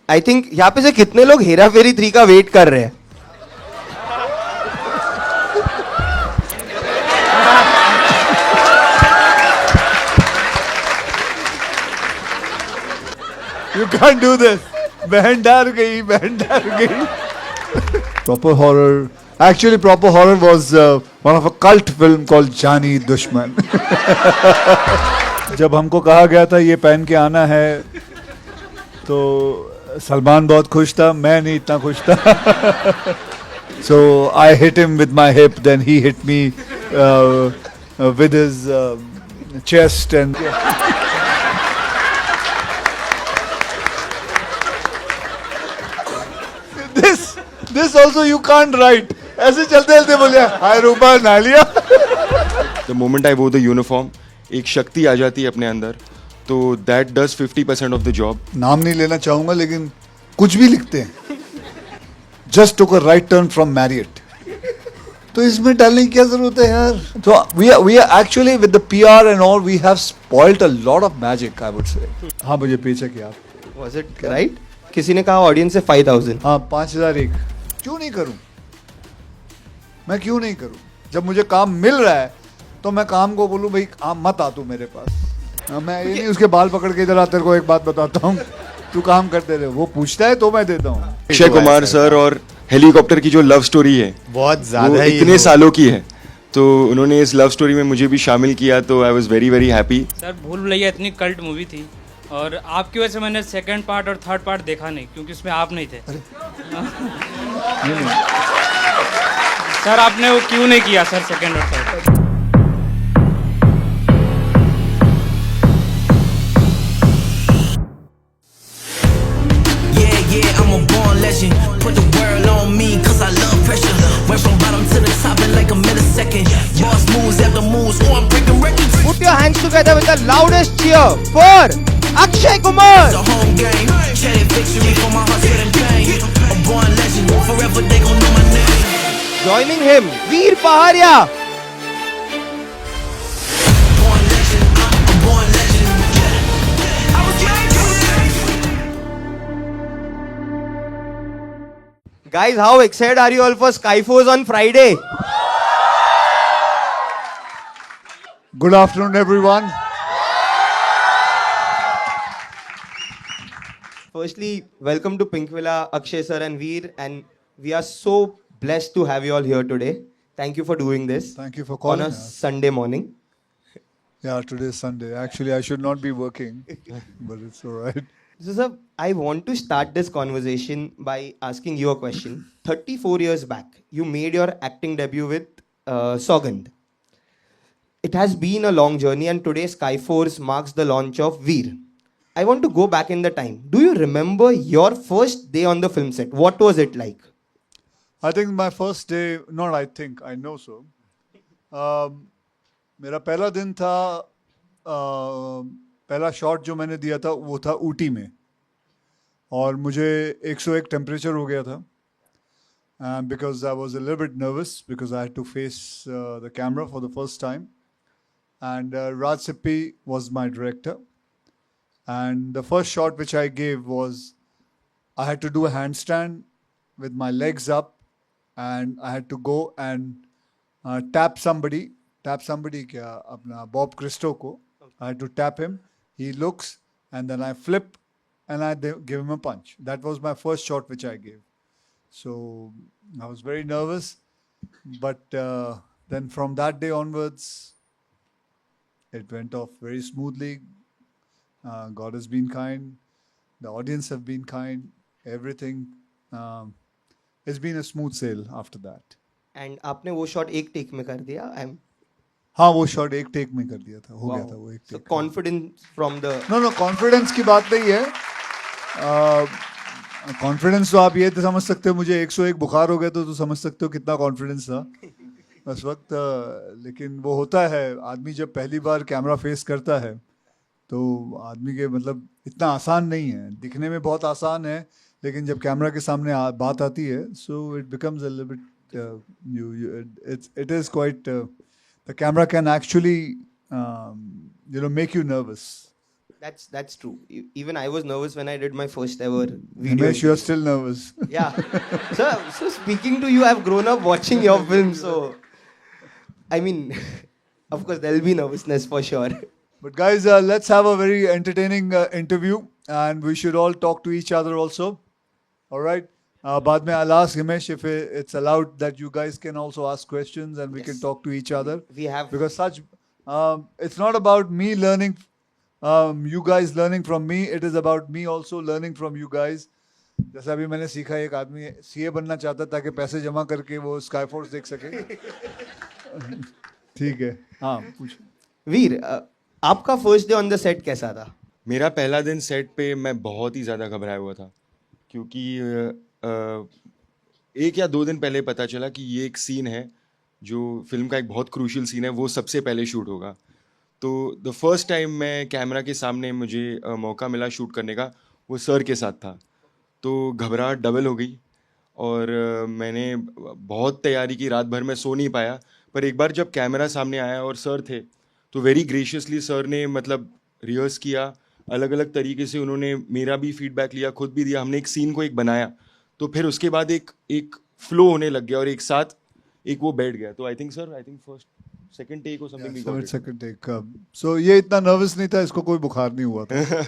I think यहाँ पे से कितने लोग हेरा फेरी 3 का वेट कर रहे हैं? You can't do this. बहन डर गई, बहन डर गई. Proper horror. Actually, proper horror was one of a cult film called Jani Dushman. जब हमको कहा गया था ये पहन के आना है, तो सलमान बहुत खुश था, मैं नहीं इतना खुश था. So I hit him with my hip, then he hit me with his chest and. This also you can't write. ऐसे चलते चलते बोले हाय रूपा नालिया. The moment I wore the uniform, एक शक्ति आ जाती है अपने अंदर, तो that does 50% of the job. नाम नहीं लेना चाहूंगा लेकिन कुछ भी लिखते हैं. Just took a right turn from Marriott. तो इसमें डालने की क्या जरूरत है यार? So we are actually with the PR and all we have spoilt a lot of magic, I would say. हाँ मुझे पेचक यार. Was it right? किसी ने कहा ऑडियंस से 5000. हाँ 5001. क्यों नहीं करूं? मैं क्यों नहीं करूं? जब मुझे काम मिल रहा है तो मैं काम को बोलूं भाई मत आ तू मेरे पास. मैं ये नहीं उसके बाल पकड़ के इधर आ तेरे को एक बात बताता हूँ तू काम करते रहे. वो पूछता है तो मैं देता हूँ. अक्षय कुमार सर और हेलीकॉप्टर की जो लव स्टोरी है बहुत वो ज्यादा इतने सालों की है, तो उन्होंने इस लव स्टोरी में मुझे भी शामिल किया, तो I was very very happy. Sir भूल भुलैया इतनी कल्ट मूवी थी और आपकी वजह से मैंने सेकंड पार्ट और थर्ड पार्ट देखा नहीं क्योंकि उसमें आप नहीं थे. सर आपने वो क्यों नहीं किया सर सेकंड और third? Yeah, I'm a born legend. Put the world on me, cause I love pressure. Went from bottom to the top in like a millisecond. Boss moves after moves, oh, I'm breaking records. Put your hands together with the loudest cheer for Akshay Kumar. It's a home game. Traded victory for my heart, sweat and pain. A born legend, forever they gon' know my name. Joining him, Veer Paharia. Born legend, I'm a born legend. I was made to. Guys, how excited are you all for Skyforce on Friday? Good afternoon everyone. Firstly, welcome to Pink Villa, Akshay sir and Veer, and we are so blessed to have you all here today. Thank you for doing this. Thank you for On calling a us. Sunday morning. Yeah, today is Sunday. Actually, I should not be working, but it's all right. So, sir, I want to start this conversation by asking you a question. 34 years back, you made your acting debut with Sogand. It has been a long journey, and today Skyforce marks the launch of Veer. I want to go back in the time. Do you remember your first day on the film set? What was it like? I think my first day, not I think, I know so. मेरा पहला दिन था, पहला shot जो मैंने दिया था वो था ऊटी में और मुझे 101 टेम्परेचर हो गया था. Because I was a little bit nervous because I had to face the camera for the first time. And Raj Sippi was my director. And the first shot which I gave was I had to do a handstand with my legs up and I had to go and tap somebody. Tap somebody क्या अपना Bob Christo को. I had to tap him. He looks and then I flip and I give him a punch. That was my first shot which I gave. So I was very nervous. But then from that day onwards, it went off very smoothly. God has been kind. The audience have been kind. Everything. It's been a smooth sail after that. And आपने वो shot एक take में कर दिया. हाँ वो shot एक take में कर दिया था. हो गया था वो एक So take. confidence from the. No, confidence की बात नहीं है. कॉन्फिडेंस तो आप ये तो समझ सकते हो मुझे 101 बुखार हो गया तो समझ सकते हो कितना कॉन्फिडेंस था उस वक्त. लेकिन वो होता है आदमी जब पहली बार कैमरा फेस करता है तो आदमी के मतलब इतना आसान नहीं है. दिखने में बहुत आसान है लेकिन जब कैमरा के सामने बात आती है so it becomes a little bit it is quite the camera can actually make you nervous. That's true. Even I was nervous when I did my first ever video. Himesh, you're interview. still nervous. Yeah. So speaking to you, I've grown up watching your films. So, I mean, of course, there'll be nervousness for sure. But guys, let's have a very entertaining interview, and we should all talk to each other also. All right. बाद में I'll ask Himesh if it's allowed that you guys can also ask questions and we can Yes. talk to each other. We have. Because it's not about me learning, you guys learning from me. It is about me also learning from you guys. जैसा अभी मैंने सीखा, एक आदमी CA बनना चाहता ताकि पैसे जमा करके वो स्काई फोर्स देख सके. ठीक है. हाँ, पूछ. वीर, आपका first day on the set कैसा था? मेरा पहला दिन सेट पे मैं बहुत ही ज़्यादा घबराया हुआ था, क्योंकि 1 या 2 दिन पहले पता चला कि ये एक सीन है जो फिल्म का एक बहुत क्रूशियल सीन है, वो सबसे पहले शूट होगा. तो द फर्स्ट टाइम मैं कैमरा के सामने मुझे मौका मिला शूट करने का, वो सर के साथ था. तो घबराहट डबल हो गई और मैंने बहुत तैयारी की, रात भर मैं सो नहीं पाया. पर एक बार जब कैमरा सामने आया और सर थे, तो वेरी ग्रेशियसली सर ने मतलब रिहर्स किया, अलग अलग तरीके से उन्होंने मेरा भी फीडबैक लिया, खुद भी दिया, हमने एक सीन को एक बनाया. तो फिर उसके बाद एक फ्लो होने लग गया और एक साथ एक वो बैठ गया. तो I think first second take और something we got it. Second take. So ये इतना नर्वस नहीं था, इसको कोई बुखार नहीं हुआ था.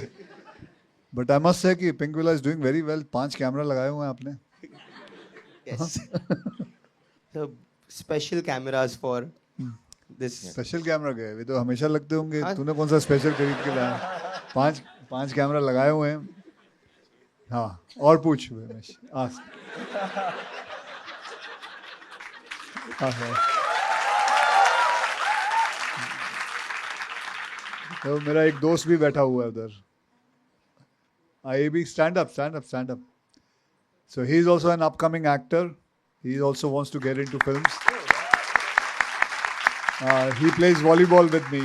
बट आई मस्ट से कि Pinkvilla is doing very well. 5 camera लगाए हुए हैं आपने. Yes. So special cameras for this. Special camera गए, वे तो हमेशा लगते होंगे. हाँ. तूने कौन सा स्पेशल खरीद के लाया? 5 कैमरा लगाए हुए हैं. हाँ, और पूछ रमेश. तो मेरा एक दोस्त भी बैठा हुआ है उधर. आइए भी, stand up. So he is also an upcoming actor. He also wants to get into films. He plays volleyball with me.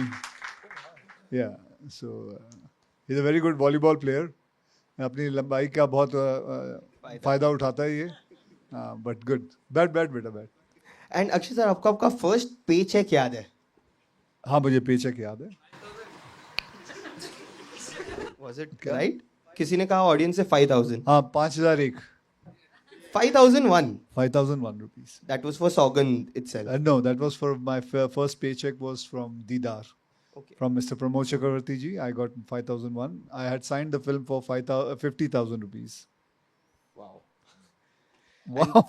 Yeah, so he's a very good volleyball player. अपनी लंबाई का बहुत फायदा उठाता है ये. But good. Bad बेटा bad. And Akshay sir, आपको आपका फर्स्ट पे चेक याद है? हाँ, मुझे पेचेक याद है. Was it right? किसी ने कहा ऑडियंस से 5,000. हाँ, 5,001. 5,001. 5,001 rupees. That was for Saugand itself. No, that was for my first paycheck was from Didar. Okay. From Mr. Pramod Chakravarti ji, I got 5,001. I had signed the film for 50,000 rupees. Wow. Wow.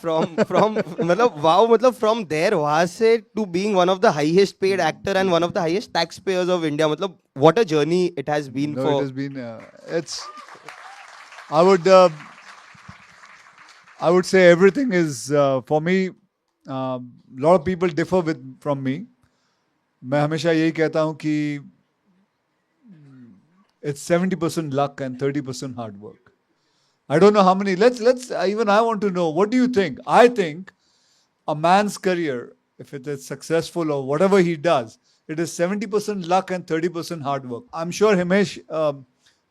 मतलब from there वहाँ से to being one of the highest paid actor and one of the highest taxpayers of India, मतलब what a journey it has been No, for. it has been. I would say everything is for me. Lot of people differ from me. मैं हमेशा यही कहता हूँ कि it's 70% luck and 30% hard work. I don't know how many. Let's even I want to know. What do you think? I think a man's career, if it is successful or whatever he does, it is 70% luck and 30% hard work. I'm sure Himesh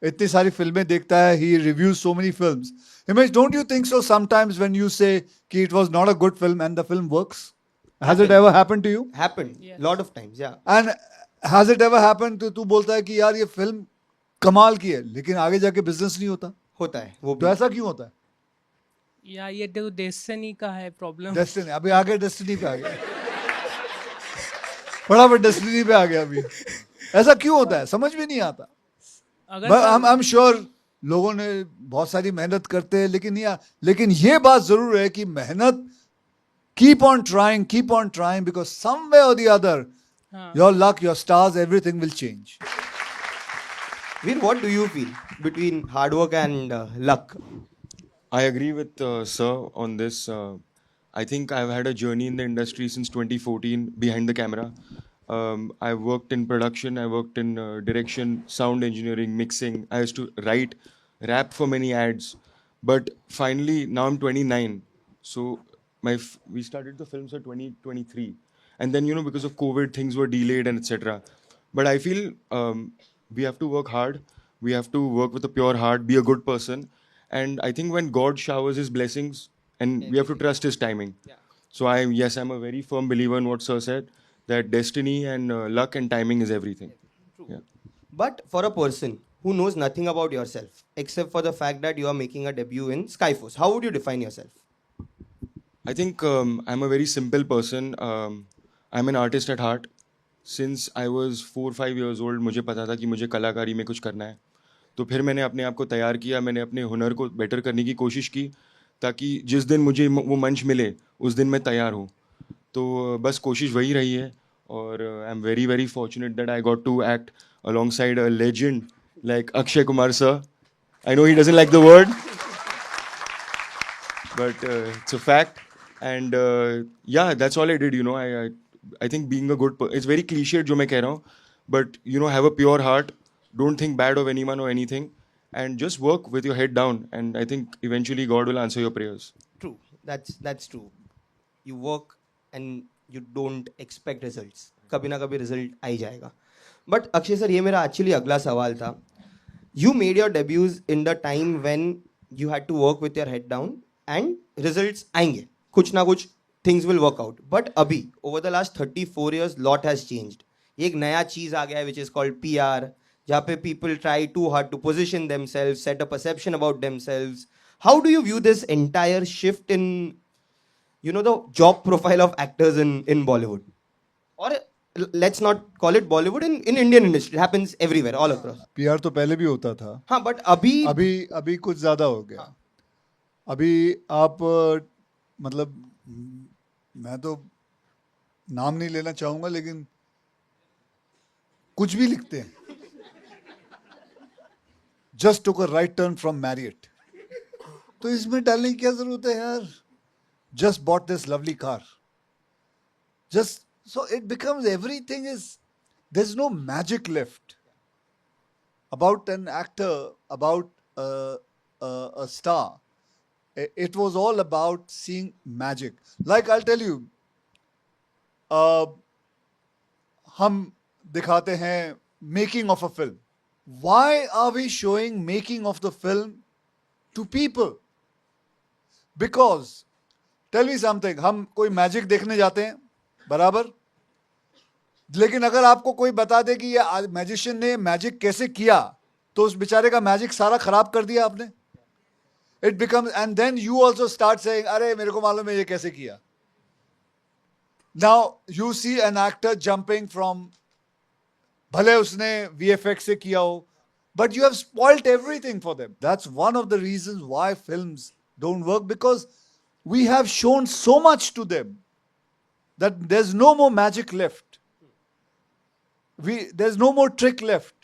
इतनी सारी फिल्में देखता है. He reviews so many films. Himesh, don't you think so sometimes when you say कि it was not a good film and the film works? Has it ever happened to you? Happened Yes. lot of times, yeah. And has it ever happened तो तू बोलता है कि यार ये film कमाल की है लेकिन आगे जाके बिजनेस नहीं होता? होता है वो तो भी. ऐसा क्यों होता है? या ये तो डेस्टिनी का है प्रॉब्लम. डेस्टिनी. अभी आगे डेस्टिनी पे आ गया. फटाफट डेस्टिनी पे आ गया अभी. ऐसा क्यों होता है? समझ में नहीं आता. अगर आई एम श्योर लोगों ने बहुत सारी मेहनत करते हैं लेकिन ये बात जरूर है कि मेहनत keep on trying because somewhere or the other your luck, your stars, everything will change. Veer, what do you feel between hard work and luck? I agree with sir on this. I think I've had a journey in the industry since 2014 behind the camera. I worked in production, I worked in direction, sound engineering, mixing. I used to write, rap for many ads. But finally, now I'm 29. So we started the films at 2023. And then, because of COVID, things were delayed and etc. But I feel we have to work hard. We have to work with a pure heart, be a good person. And I think when God showers his blessings, and we have to trust his timing. Yeah. So I'm a very firm believer in what sir said, that destiny and luck and timing is everything. Yeah. But for a person who knows nothing about yourself except for the fact that you are making a debut in Skyforce, how would you define yourself? I think I'm a very simple person. I'm an artist at heart. Since I was 4-5 years old, मुझे पता था कि मुझे कलाकारी में कुछ करना है. तो फिर मैंने अपने आप को तैयार किया, मैंने अपने हुनर को बेटर करने की कोशिश की, ताकि जिस दिन मुझे वो मंच मिले उस दिन मैं तैयार हूँ. तो बस कोशिश वही रही है. और I am very very fortunate that I got to act alongside a legend like Akshay Kumar sir. I know he doesn't like the word, but it's a fact. And yeah, that's all I did. I think being a it's very cliched जो मैं कह रहा हूँ, but have a pure heart. Don't think bad of anyone or anything, and just work with your head down. And I think eventually God will answer your prayers. True. That's true. You work and you don't expect results. कभी ना कभी result आ ही जाएगा. But Akshay sir, ये मेरा actually अगला सवाल था. You made your debuts in the time when you had to work with your head down and results आएंगे. कुछ ना कुछ things will work out. But अभी over the last 34 years lot has changed. एक नया चीज आ गया है which is called PR, जहाँ पे people try too hard to position themselves, set a perception about themselves. How do you view this entire shift in the job profile of actors in Bollywood? Or let's not call it Bollywood, in Indian industry. It happens everywhere, all across. PR तो पहले भी होता था. हाँ, but अभी कुछ ज़्यादा हो गया. अभी आप मतलब मैं तो नाम नहीं लेना चाहूँगा, लेकिन कुछ भी लिखते हैं. Just took a right turn from Marriott. तो इसमें डालने की क्या जरूरत है यार? Just bought this lovely car. So it becomes everything is, there's no magic left about an actor, about a star. It was all about seeing magic. Like I'll tell you, हम दिखाते हैं making of a film. Why are we showing making of the film to people? Because, tell me something, हम कोई magic देखने जाते हैं, बराबर, लेकिन अगर आपको कोई बता दे कि ये मैजिशियन ने मैजिक कैसे किया, तो उस बेचारे का मैजिक सारा खराब कर दिया आपने. It becomes, and then you also start saying, अरे मेरे को मालूम है ये कैसे किया. Now you see an actor jumping from, भले उसने VFX से किया हो, but you have spoilt everything for them. That's one of the reasons why films don't work, because we have shown so much to them that there's no more magic left. There's no more trick left.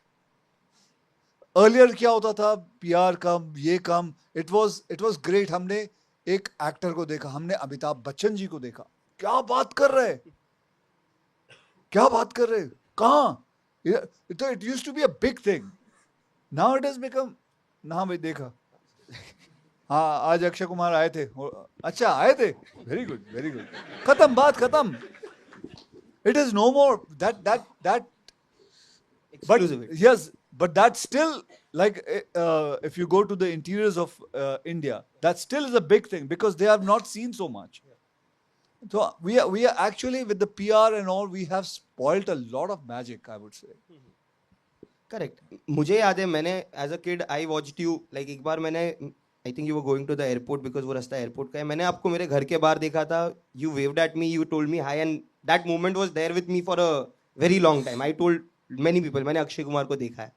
Earlier क्या होता था, PR कम, ये कम, it was great. हमने एक actor को देखा, हमने अमिताभ बच्चन जी को देखा, क्या बात कर रहे, कहाँ? It used to be a big thing. Now it has become, ना भाई देखा, हाँ आज अक्षय कुमार आए थे, अच्छा आए थे, very good, खत्म, बात खत्म. It is no more that exclusivity. But yes, but that's still like if you go to the interiors of India, that still is a big thing because they have not seen so much. So we are actually, with the PR and all, we have spoilt a lot of magic, I would say. Correct. मुझे याद है, मैंने as a kid I watched you, like एक बार मैंने, I think you were going to the airport, because वो रास्ता airport का है, मैंने आपको मेरे घर के बाहर देखा था. You waved at me, you told me hi, and that moment was there with me for a very long time. I told many people, मैंने अक्षय कुमार को देखा है.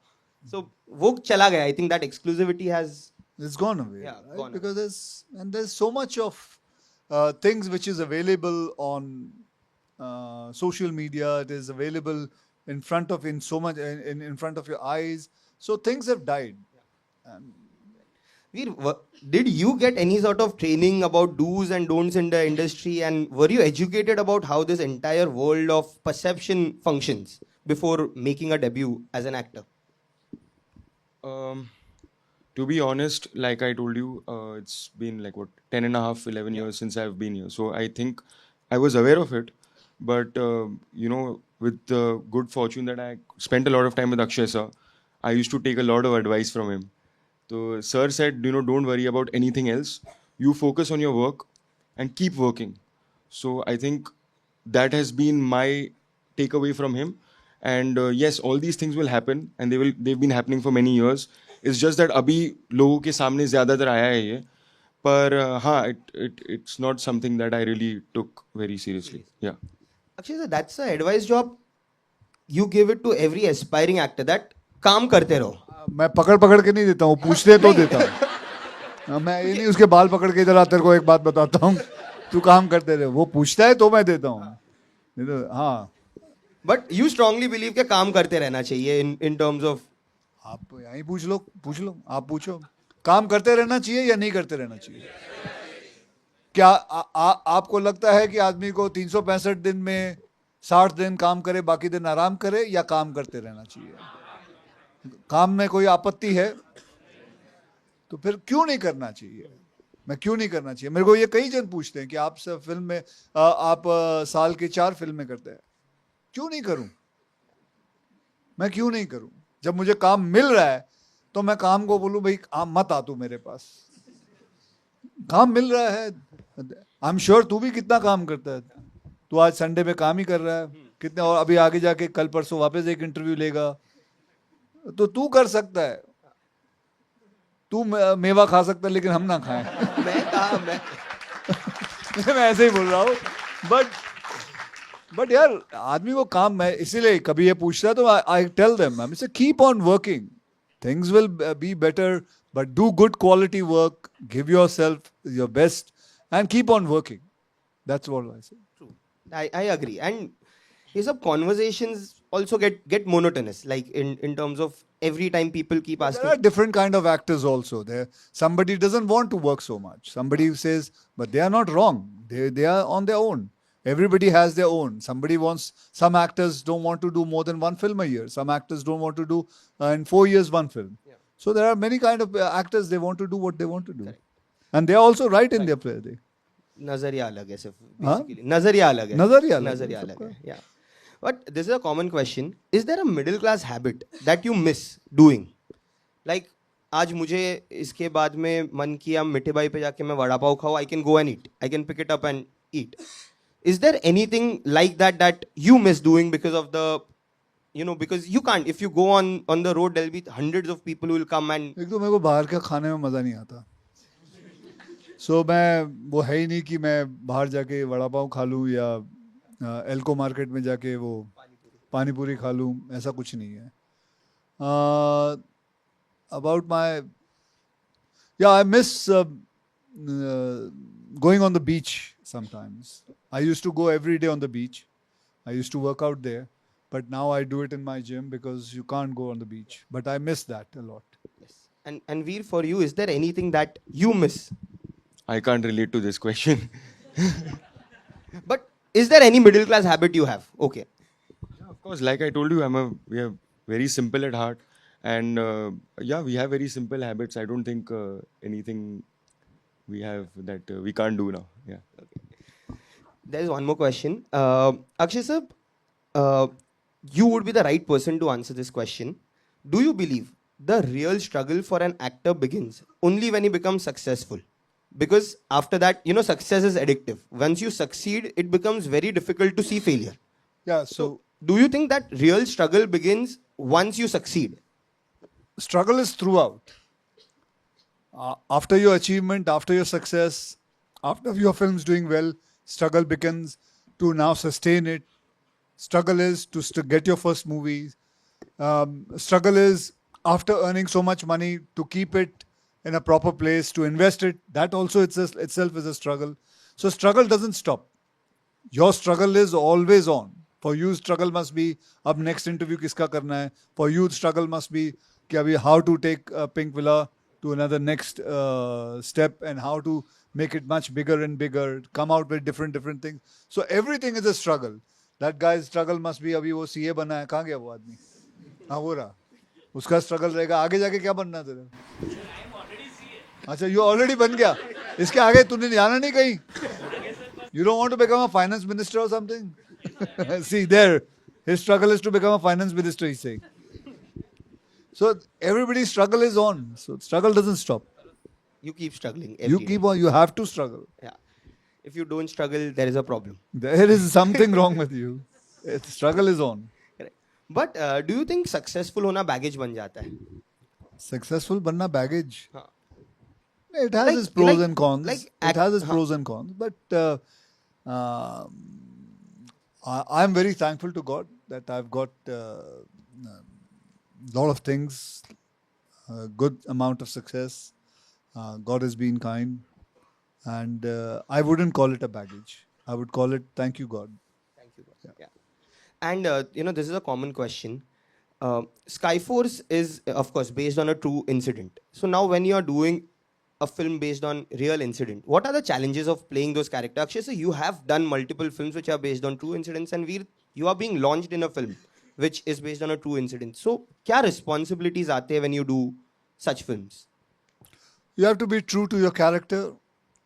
सो वो चला गया. I think that exclusivity has It's gone away, Yeah, right? gone away. Because there's so much of things which is available on social media. It is available in front of in front of your eyes. So things have died. And Veer, did you get any sort of training about do's and don'ts in the industry, and were you educated about how this entire world of perception functions before making a debut as an actor? To be honest, like I told you, it's been like 10 and a half, 11 years since I've been here. So I think I was aware of it. But, with the good fortune that I spent a lot of time with Akshay sir, I used to take a lot of advice from him. So sir said, don't worry about anything else. You focus on your work and keep working. So I think that has been my takeaway from him. And yes, all these things will happen, and they've been happening for many years. It's just that अभी लोगों के सामने ज़्यादातर आया है ये, पर हाँ, it's not something that I really took very seriously. Yeah. Actually, sir, that's the advice job you give it to every aspiring actor that काम करते रहो. मैं पकड़ पकड़ के नहीं देता हूँ, पूछते तो देता हूँ. मैं ये नहीं उसके बाल पकड़ के इधर तेरे को एक बात बताता हूँ, तू काम करते रहे. वो पूछता है तो मैं देता हूँ. नहीं तो हाँ. But you strongly believe कि काम करते रहना चाहिए in terms of. आप यहीं पूछ लो, आप पूछो. काम करते रहना चाहिए या नहीं करते रहना चाहिए? क्या आपको लगता है कि आदमी को 365 दिन में 60 दिन काम करे, बाकी दिन आराम करे, या काम करते रहना चाहिए? काम में कोई आपत्ति है तो फिर क्यों नहीं करना चाहिए? मैं क्यों नहीं करना चाहिए? मेरे को ये कई जन पूछते हैं कि आप सब फिल्म में आप साल की 4 फिल्में करते हैं, क्यों नहीं करूं? मैं क्यों नहीं करूं? जब मुझे काम मिल रहा है तो मैं काम को बोलूं भाई मत आ तू मेरे पास, काम मिल रहा है. आई एम श्योर तू भी कितना काम करता है. तू आज संडे में काम ही कर रहा है कितने, और अभी आगे जाके कल परसों वापस एक इंटरव्यू लेगा, तो तू कर सकता है. तू मेवा खा सकता है लेकिन हम ना खाएं. मैं ऐसे ही बोल रहा हूँ. बट यार आदमी को काम, मैं इसीलिए कभी ये पूछता है तो आई टेल देम, आई से keep on working, things will be better, but do good quality work, give yourself your best and keep on working. That's what I say. True. I agree. And these conversations also get monotonous, like in terms of every time people keep asking. There are different kind of actors also. There, somebody doesn't want to work so much. Somebody says, but they are not wrong. They are on their own. Everybody has their own. Somebody wants. Some actors don't want to do more than 1 film a year. Some actors don't want to do in 4 years 1 film. Yeah. So there are many kind of actors. They want to do what they want to do. Correct. And they are also right in their play. नजरिया अलग है सिर्फ, basically नजरिया अलग है. नजरिया अलग है. Yeah. But this is a common question. Is there a middle class habit that you miss doing? Like आज मुझे इसके बाद में मन किया मिठे भाई पे जाके मैं वड़ा पाव खाऊं, I can go and eat. I can pick it up and eat. Is there anything like that you miss doing because of the, because you can't, if you go on the road, there'll be hundreds of people who will come and. एक तो मेरे को बाहर का खाने में मज़ा नहीं आता. सो मैं वो है ही नहीं कि मैं बाहर जाके वड़ा पाव खा लूँ या एल्को मार्केट में जाके वो पानी पूरी खा लूँ, ऐसा कुछ नहीं है. About my, yeah I miss going on the beach sometimes. I used to go every day on the beach. I used to work out there, but now I do it in my gym because you can't go on the beach. But I miss that a lot. Yes. And Veer, for you, is there anything that you miss? I can't relate to this question. But is there any middle class habit you have? Okay. Yeah, of course, like I told you, we are very simple at heart, and yeah, we have very simple habits. I don't think anything we have that we can't do now. Yeah. Okay. There is one more question. Akshay sir, you would be the right person to answer this question. Do you believe the real struggle for an actor begins only when he becomes successful? Because after that, success is addictive. Once you succeed, it becomes very difficult to see failure. Yeah, so do you think that real struggle begins once you succeed? Struggle is throughout. After your achievement, after your success, after your film's doing well, struggle begins to now sustain it. Struggle is to get your first movies. Struggle is after earning so much money to keep it in a proper place, to invest it. That also itself is a struggle. So struggle doesn't stop. Your struggle is always on. For you, struggle must be, अब next interview किसका करना है. For you, struggle must be कि अभी how to take Pink Villa to another next step, and how to make it much bigger and bigger, come out with different things. So everything is a struggle. That guy's struggle must be, अभी वो CA बना है, कहाँ गया वो आदमी? हाँ वो रहा. उसका struggle रहेगा, आगे जाके क्या बनना है तेरा? अच्छा, you already बन गया. इसके आगे तूने जाना नहीं कहीं. You don't want to become a finance minister or something? See there, his struggle is to become a finance minister, he's saying. So everybody's struggle is on. So struggle doesn't stop. You keep struggling. You keep on. You have to struggle. Yeah. If you don't struggle, there is a problem. There is something wrong with you. Struggle is on. Correct. But do you think successful होना baggage बन जाता है? Successful banna baggage. हाँ. It has Like- its pros like- and cons. like It act- has its हाँ. pros and cons. But I'm very thankful to God that I've got a lot of things, a good amount of success. God has been kind. And I wouldn't call it a baggage. I would call it thank you, God. Thank you. Yeah. And this is a common question. Skyforce is, of course, based on a true incident. So now, when you are doing a film based on real incident, what are the challenges of playing those characters? Akshay, so you have done multiple films which are based on true incidents, and you are being launched in a film which is based on a true incident. So, क्या responsibilities आते हैं when you do such films? You have to be true to your character.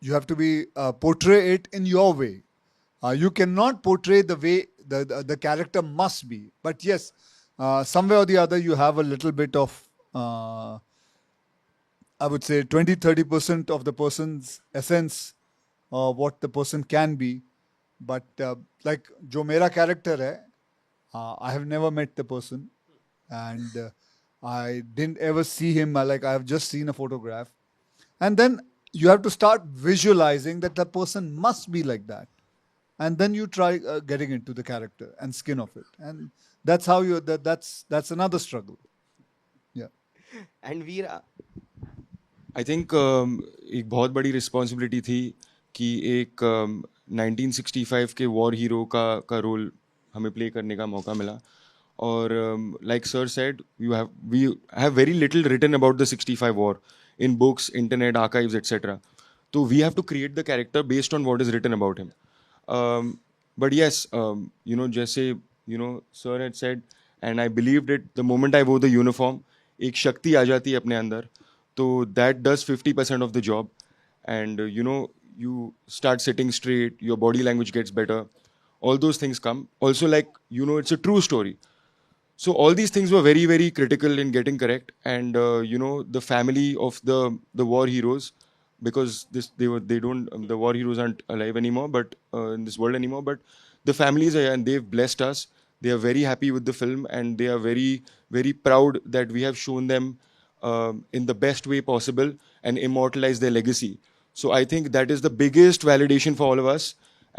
You have to be portray it in your way. You cannot portray the way the character must be. But yes, somewhere or the other, you have a little bit of, I would say, 20-30% of the person's essence, what the person can be. But like jo mera character hai, I have never met the person, and I didn't ever see him. Like I have just seen a photograph, and then you have to start visualizing that the person must be like that, and then you try getting into the character and skin of it, and that's how you that's another struggle. Yeah. And Veer, I think एक बहुत बड़ी responsibility थी कि एक 1965 के war hero का role हमें play करने का मौका मिला और like sir said we have very little written about the 65 war in books internet archives etcetera तो we have to create the character based on what is written about him but yes जैसे sir had said and I believed it the moment आई वो the uniform एक शक्ति आ जाती है अपने अंदर so that does 50% of the job and you start sitting straight, your body language gets better, all those things come also, like it's a true story. So all these things were very, very critical in getting correct, and the family of the war heroes, because the war heroes aren't alive anymore, but in this world anymore, but the families are, and they've blessed us. They are very happy with the film, and they are very, very proud that we have shown them in the best way possible and immortalize their legacy. So I think that is the biggest validation for all of us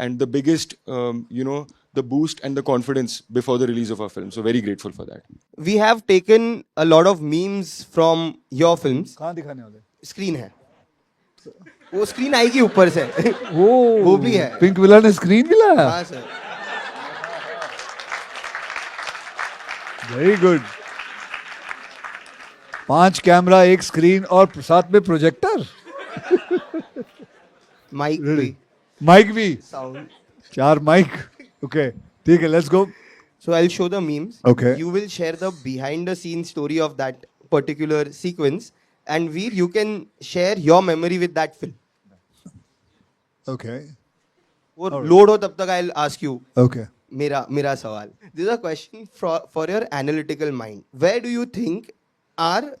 and the biggest, the boost and the confidence before the release of our film. So very grateful for that. we have taken a lot of memes from your films. कहाँ दिखाने वाले? Screen है, वो screen आएगी ऊपर से. वो भी है. पिंक विला ने स्क्रीन भी लाया. हाँ sir. Very good. 5 camera, 1 screen और साथ में प्रोजेक्टर. माइक भी. माइक भी. साउंड. 4 माइक. ओके, ठीक है, let's go. So I'll show the memes. Okay. You will share the behind the scenes story of that particular sequence, and Veer, you can share your memory with that film. Okay. वो load हो तब तक I'll ask you okay. मेरा सवाल. This is a question for your analytical mind. Where do you think are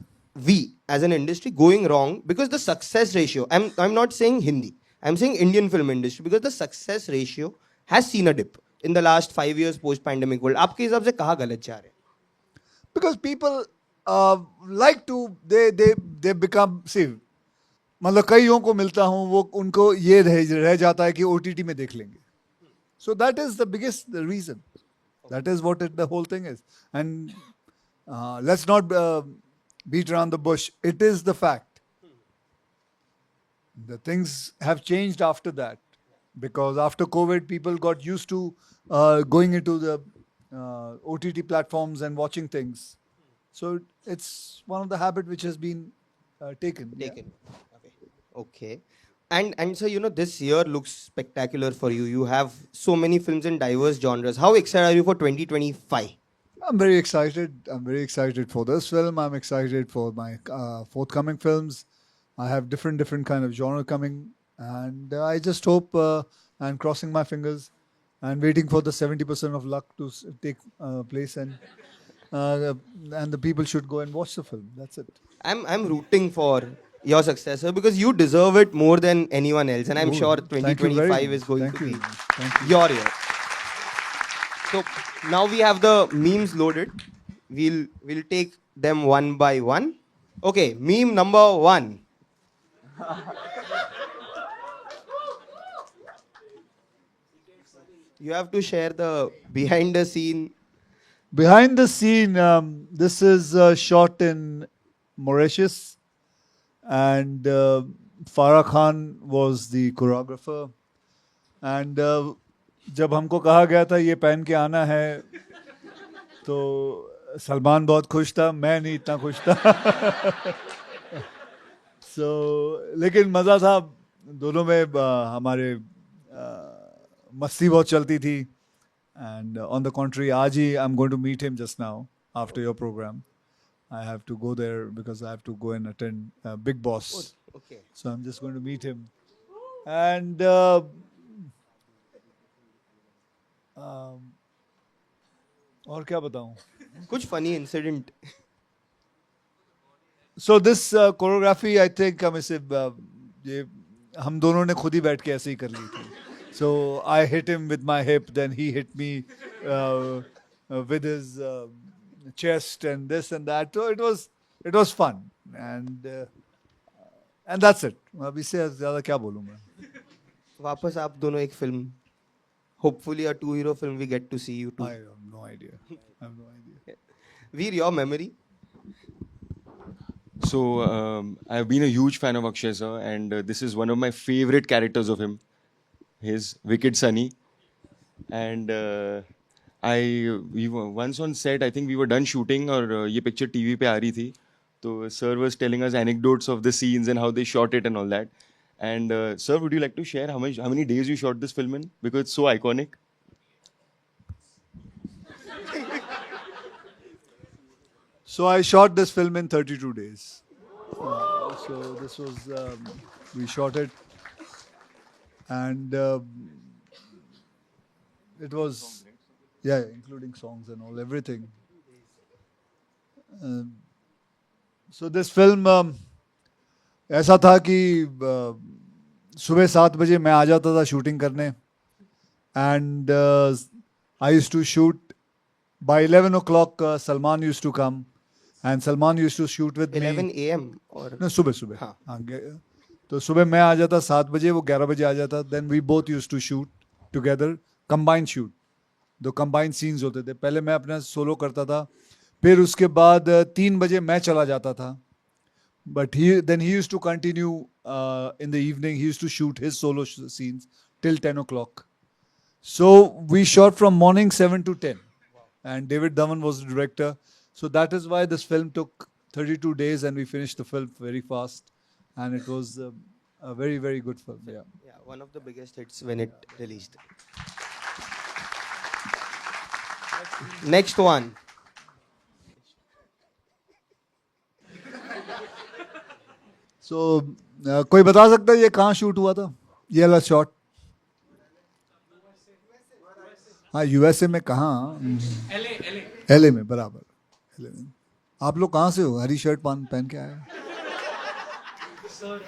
we as an industry going wrong? Because the success ratio, I'm not saying Hindi, I'm saying Indian film industry, because the success ratio has seen a dip in the last 5 years post pandemic world. आपके हिसाब से कहाँ गलत जा रहे हैं? Because people like to they become, see, मतलब कईयों को मिलता हूँ, वो उनको ये रह जाता है कि OTT में देख लेंगे. So that is the biggest reason. That is what the whole thing is. And let's not beat around the bush. It is the fact. The things have changed after that. Because after COVID, people got used to going into the OTT platforms and watching things. So it's one of the habit which has been taken. Yeah. Taken. Okay. And so this year looks spectacular for you. You have so many films in diverse genres. How excited are you for 2025? I'm very excited. I'm very excited for this film. I'm excited for my forthcoming films. I have different kind of genre coming, and I just hope and crossing my fingers and waiting for the 70% of luck to take place, and the people should go and watch the film. That's it. I'm rooting for your successor because you deserve it more than anyone else, and I'm Oh, sure thank you very 2025 is much. going Thank to you. be Thank you. your year. So now we have the memes loaded. We'll take them one by one. Okay, meme number 1. You have to share the behind the scene. Behind the scene, this is shot in Mauritius, and Farah Khan was the choreographer. And जब हमको कहा गया था ये पहन के आना है, तो सलमान बहुत खुश था, मैं नहीं इतना खुश था. लेकिन मज़ा था दोनों में. हमारे मस्ती बहुत चलती थी. And on the contrary, Aji, I'm going to meet him just now after your program. I have to go there because I have to go and attend Big Boss. Okay. So I'm just going to meet him. And और क्या बताऊं? कुछ funny incident. So this choreography, I think ये हम दोनों ने खुद ही बैठ के ऐसे ही कर ली थी. So I hit him with my hip, then he hit me with his chest and this and that. So it was fun, and that's it. अभी से ज़्यादा क्या बोलूँ मैं? वापस आप दोनों एक film. Hopefully a 2-hero film we get to see you two. I have no idea. I have no idea. Veer, your memory. So I've been a huge fan of Akshay sir, and this is one of my favorite characters of him, his Wicked Sunny. And we were once on set. I think we were done shooting, और ये picture TV पे आ रही थी. So sir was telling us anecdotes of the scenes and how they shot it and all that. And sir, would you like to share how many days you shot this film in? Because it's so iconic. So I shot this film in 32 days. So this was we shot it, and it was including songs and all everything. So this film ऐसा था कि सुबह 7 बजे मैं आ जाता था shooting करने, and I used to shoot by 11 o'clock. Salman used to come, and Salman used to shoot with 11 me. a.m. or No, सुबह हाँ. तो सुबह मैं आ जाता 7 बजे, वो 11 बजे आ जाता. Then we both used to shoot together, combined shoot. 2 combined scenes होते थे. पहले मैं अपना सोलो करता था, फिर उसके बाद 3 बजे मैं चला जाता था. But then he used to continue in the evening. He used to shoot his solo scenes till 10 o'clock. So we shot from morning 7 to 10. And David Dhawan was the director. So that is why this film took 32 days, and we finished the film very fast. And it was a very, very good film. Yeah. yeah, one of the biggest hits when it released. Next one. So कोई बता सकता है ये कहाँ shoot हुआ था? ये वाला शॉट? हाँ, यूएसए में कहाँ? LA में, बराबर. LA में. आप लोग कहाँ से हो? हरी शर्ट पहन के आए? Sir,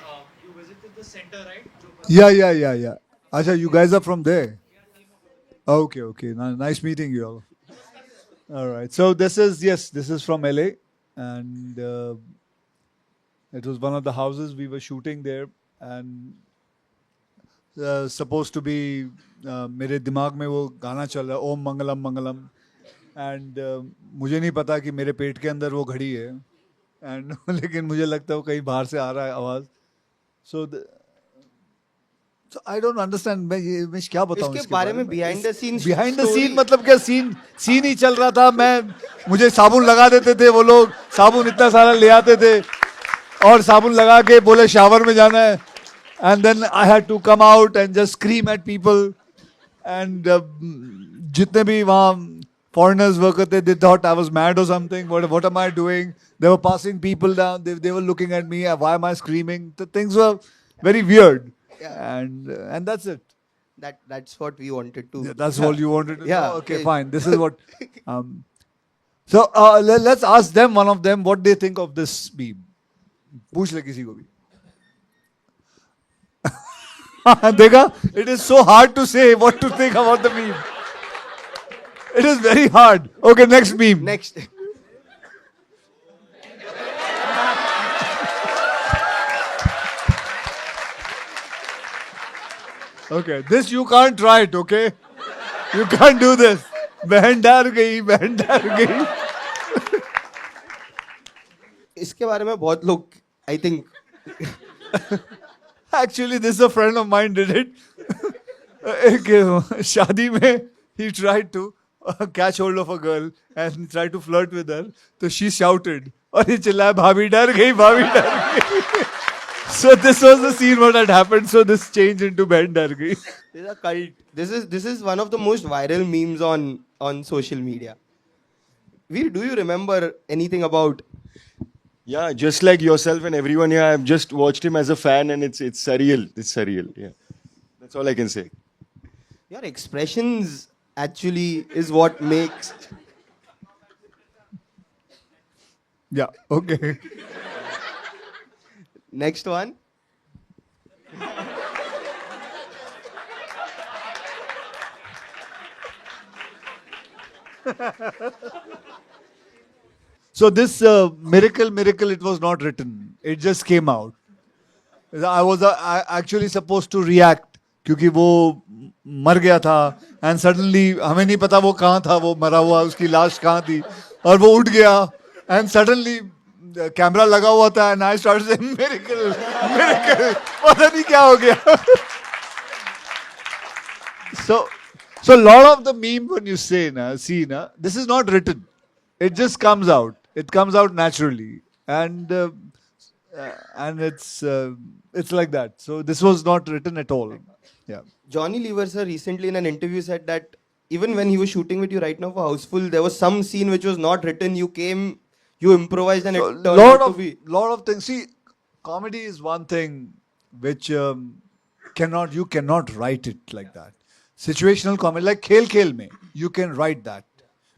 you visited the center, right? Yeah. अच्छा, you guys are from there? Okay. Nice meeting you all. All right. So this is from LA, and it was one of the houses we were shooting there, and supposed to be मेरे दिमाग में वो गाना चल रहा है, ओम मंगलम मंगलम, and मुझे नहीं पता कि मेरे पेट के अंदर वो घड़ी है, and लेकिन मुझे लगता है वो कहीं बाहर से आ रहा है आवाज. So I don't understand. मैं क्या बताऊं इसके बारे में behind the scenes story- मतलब क्या सीन ही चल रहा था. मुझे साबुन लगा देते थे वो लोग, साबुन इतना सारा ले आते थे और साबुन लगा के बोले शावर में जाना है, and then I had to come out and just scream at people, and जितने भी वहाँ foreigners work करते, they thought I was mad or something. What am I doing? They were passing people down. They were looking at me. Why am I screaming? The things were very weird. Yeah. And that's it. That's what we wanted to. Yeah, that's all you wanted to Yeah, know? Okay, okay. fine. This is what. So let's ask them, one of them, what they think of this meme. पूछ ले किसी को भी. देखा? It is so hard to say what to think about the meme. It is very hard. Okay, next meme. Next. Okay, this you can't write, okay? You can't do this. बहन डर गई, बहन डर गई. इसके बारे में बहुत लोग I think Actually, this a friend of mine did it. एक शादी में he tried to catch hold of a girl and tried to flirt with her. So she shouted और ये चिल्लाया भाभी डर गई, भाभी डर गई. So this was the scene what had happened. So this changed into बहन डर गई. this is a cult. This is one of the most viral memes on social media. Veer, do you remember anything about? Yeah, just like yourself and everyone here, I've just watched him as a fan, and it's surreal. It's surreal. Yeah, that's all I can say. Your expressions actually is what makes. Yeah. Okay. Next one. So this miracle, it was not written. It just came out. I was actually supposed to react क्योंकि वो मर गया था and suddenly हमें नहीं पता वो कहाँ था, वो मरा हुआ, उसकी लाश कहाँ थी और वो उठ गया and suddenly कैमरा लगा हुआ था and I started saying miracle, पता नहीं क्या हो गया. So a lot of the meme when you say this is not written. It just comes out. It comes out naturally, and it's like that. So this was not written at all. Yeah. Johnny Lever sir recently in an interview said that even when he was shooting with you right now for Houseful, there was some scene which was not written. You came, you improvised, and it turned out to be. Lot of things. See, comedy is one thing which you cannot write it like that. Situational comedy, like Khel Khel mein, you can write that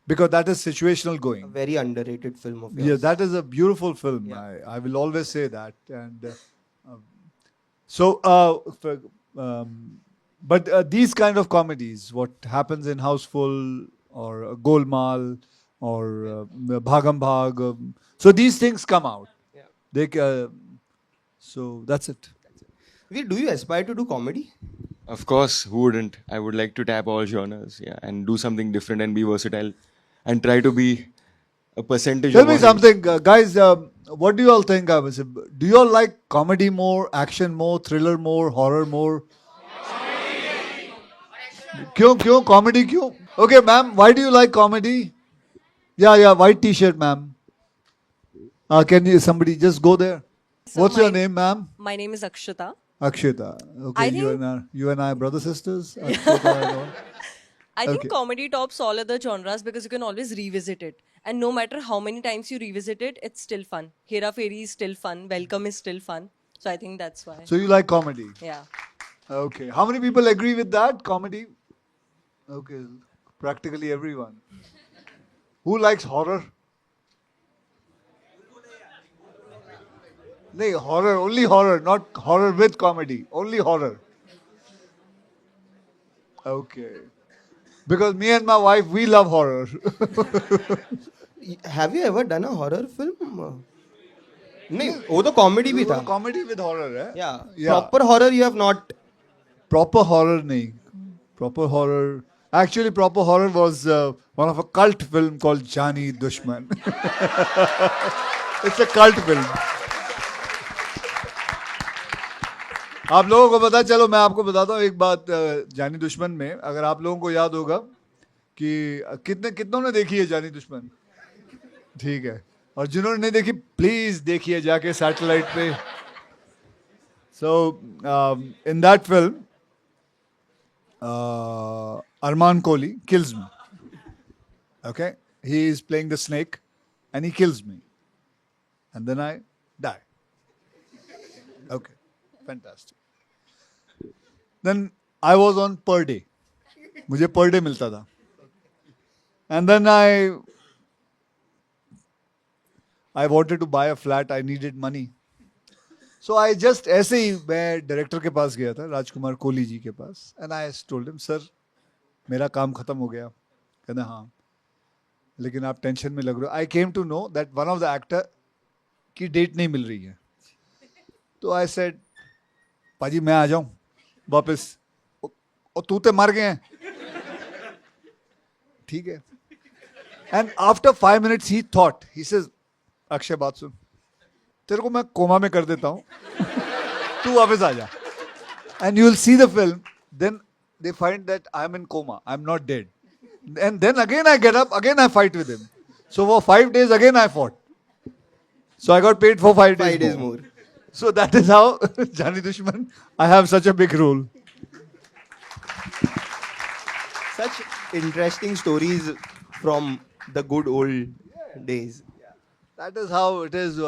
because that is situational A going. very underrated film of yours. Yeah, that is a beautiful film. Yeah. I will always say that. And but these kind of comedies, what happens in Houseful or Golmaal or Bhagam Bhag, so these things come out. Yeah. So that's it. Veer, do you aspire to do comedy? Of course, who wouldn't? I would like to tap all genres, yeah, and do something different and be versatile, and try to be a percentage. Tell of me what something, guys. What do you all think? Do you all like comedy more, action more, thriller more, horror more? क्यों comedy क्यों? Okay, ma'am. Why do you like comedy? Yeah. White T-shirt, ma'am. Can you somebody just go there? So What's your my- name, ma'am? My name is Akshita. Akshita. Okay, I you and I are brother sisters. Akshita, I know. I think Okay. comedy tops all other genres because you can always revisit it. And no matter how many times you revisit it, it's still fun. Hera Fairy is still fun. Welcome is still fun. So I think that's why. So you like comedy? Yeah. Okay. How many people agree with that? Comedy? Okay. Practically everyone. Who likes horror? No, horror, only horror, not horror with comedy. Only horror. Okay. Because me and my wife, we love horror. Have you ever done a horror film? नहीं, वो तो comedy भी था. Comedy with horror, eh? Yeah. Yeah. Proper horror you have not. Proper horror nahi. Proper horror. Actually, proper horror was one of a cult film called Jani Dushman. It's a cult film. आप लोगों को पता, चलो मैं आपको बताता हूँ एक बात. जानी दुश्मन में अगर आप लोगों को याद होगा कि कितनों ने देखी है जानी दुश्मन, ठीक है, और जिन्होंने नहीं देखी प्लीज देखिए जाके सैटेलाइट पे. So in that film, Arman Kohli kills me. Okay, he is playing the snake, and he kills me, and then I die. Okay, fantastic. Then I was on per day. मुझे per day मिलता था. And then I wanted to buy a flat. I needed money. So I just ऐसे ही मैं director के पास गया था, राजकुमार कोहली जी के पास, and I told him, sir, मेरा काम खत्म हो गया. कहते हाँ, लेकिन आप टेंशन में लग रहे हो. I came to know that one of the actor की डेट नहीं मिल रही है. तो आई सेड, पाजी मैं आ जाऊं वापस, और तू तो मर गए हैं. ठीक है. And after 5 minutes he thought, he says, Akshay बात सुन, तेरे को मैं कोमा में कर देता हूं, तू वापस आ जा. And you will see the film, then they find that I am in coma, I am not dead. And then again I get up, again I fight with him. So for 5 days again I fought. So I got paid for 5 days, 5 days more. So that is how, Jani Dushman, I have such a big role. Such interesting stories from the good old days. That is how it is.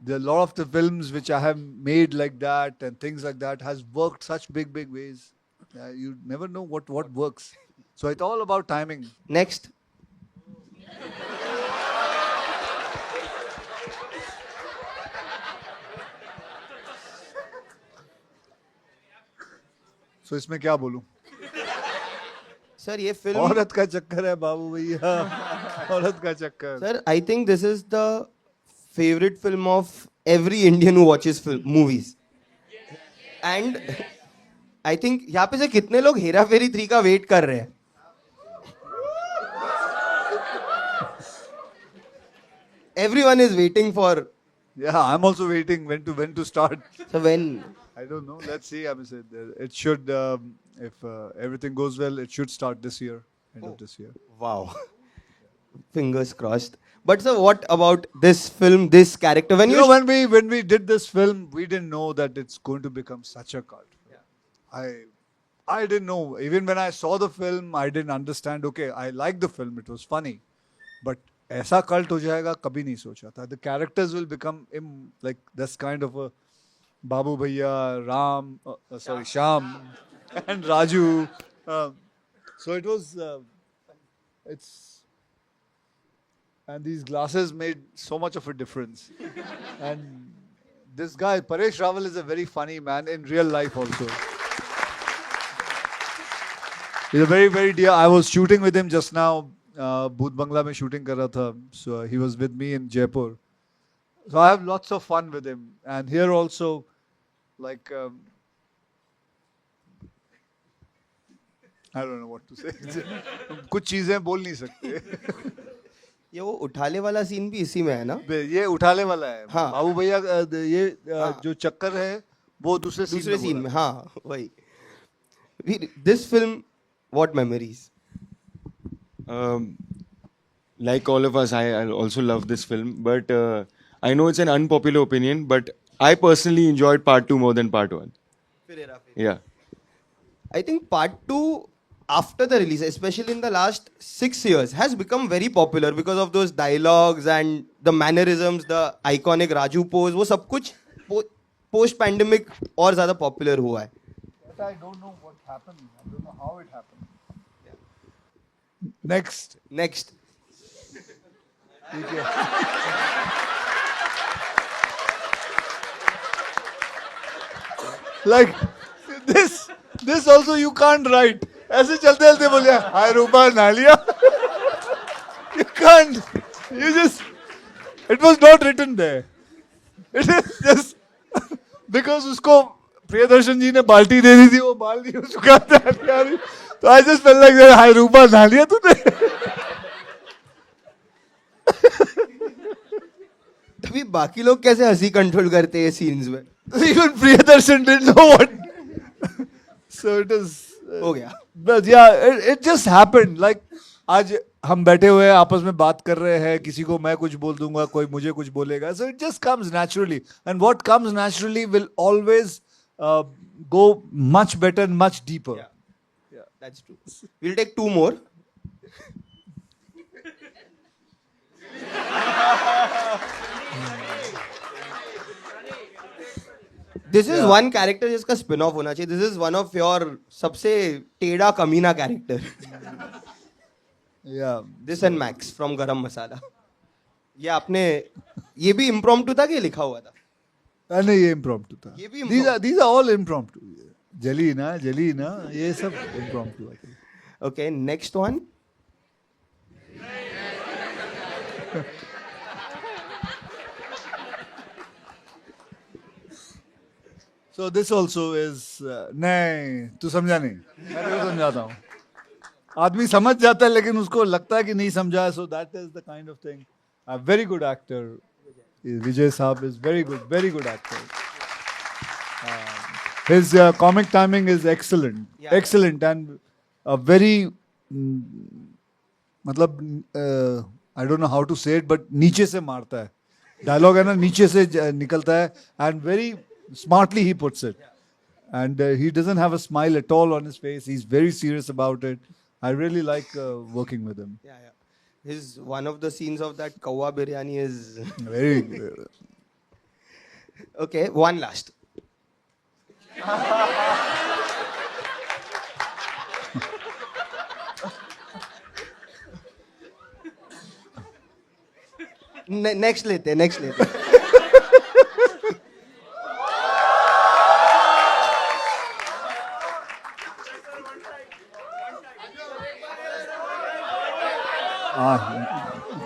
There are a lot of the films which I have made like that and things like that has worked such big ways. You never know what works. So it's all about timing. Next. So इसमें क्या बोलूं? Sir, ये film. औरत का चक्कर है बाबू भैया. औरत का चक्कर. Sir, I think this is the favorite film of every Indian who watches movies. And I think यहाँ पे से कितने लोग हेरा फेरी 3 का वेट कर रहे हैं? Everyone is waiting for. Yeah, I'm also waiting when to start. So when? I don't know. Let's see. I mean, it should, if everything goes well, it should start this year, end of this year. Wow. Fingers crossed. But sir, what about this film, this character? When You know, when we did this film, we didn't know that it's going to become such a cult. I didn't know. Even when I saw the film, I didn't understand. Okay, I liked the film. It was funny, but ऐसा cult हो जाएगा कभी नहीं सोचा था. The characters will become like this kind of a Babu Bhaiya, Ram, Shyam, and Raju. So it was. And these glasses made so much of a difference. And this guy, Paresh Rawal, is a very funny man in real life also. He's a very, very dear. I was shooting with him just now. Bhoot Bangla mein shooting kar raha tha. So he was with me in Jaipur. So I have lots of fun with him. And here also, like, I don't know what to say. कुछ चीजें बोल नहीं सकते. ये वो उठाले वाला scene भी इसी में है ना? ये उठाले वाला है. हाँ. बाबू भैया ये जो चक्कर है वो दूसरे सीन में. हाँ, वही. This film, what memories? Like all of us, I also love this film, but I know it's an unpopular opinion, but I personally enjoyed part 2 more than part 1. Yeah. I think part 2, after the release, especially in the last 6 years, has become very popular because of those dialogues and the mannerisms, the iconic Raju pose. वो सब कुछ post pandemic और ज़्यादा popular हुआ है. But I don't know what happened. I don't know how it happened. Next. Like this also you can't write. ऐसे चलते चलते बोले हाय रूपा नालिया. You can't. You just. It was not written there. It is just because उसको प्रियदर्शन जी ने बाल्टी दे दी थी, वो बाल्टी उसका तो I just felt like हाय रूपा नालिया तूने. तभी बाकी लोग कैसे हंसी कंट्रोल करते हैं सीन्स में? Even Priyadarshan didn't know what. So it is. हो गया. But yeah, it just happened. Like आज हम बैठे हुए हैं आपस में बात कर रहे हैं, किसी को मैं कुछ बोल दूंगा, कोई मुझे कुछ बोलेगा. So it just comes naturally, and what comes naturally will always go much better and much deeper. Yeah, that's true. We'll take 2 more. This is one character जिसका spin off होना चाहिए. This is one of your सबसे टेढ़ा कमीना character. Yeah. This and Max from Garam Masala. ये भी impromptu था कि लिखा हुआ था? नहीं ये impromptu था. ये भी These are all impromptu. जली ना ये सब impromptu. Okay, next one. So this also is नहीं तू समझा नहीं मैं तेरे को समझाता हूँ आदमी समझ जाता है लेकिन उसको लगता है कि नहीं समझा so that is the kind of thing a very good actor Vijay Saab is very good actor his comic timing is excellent Yeah. excellent and a very मतलब I don't know how to say it but नीचे से मारता है dialogue है ना नीचे से निकलता है and very smartly he puts it and he doesn't have a smile at all on his face he's very serious about it I really like working with him Yeah, yeah. His one of the scenes of that kawa biryani is very okay. One last. Next लेते next लेते.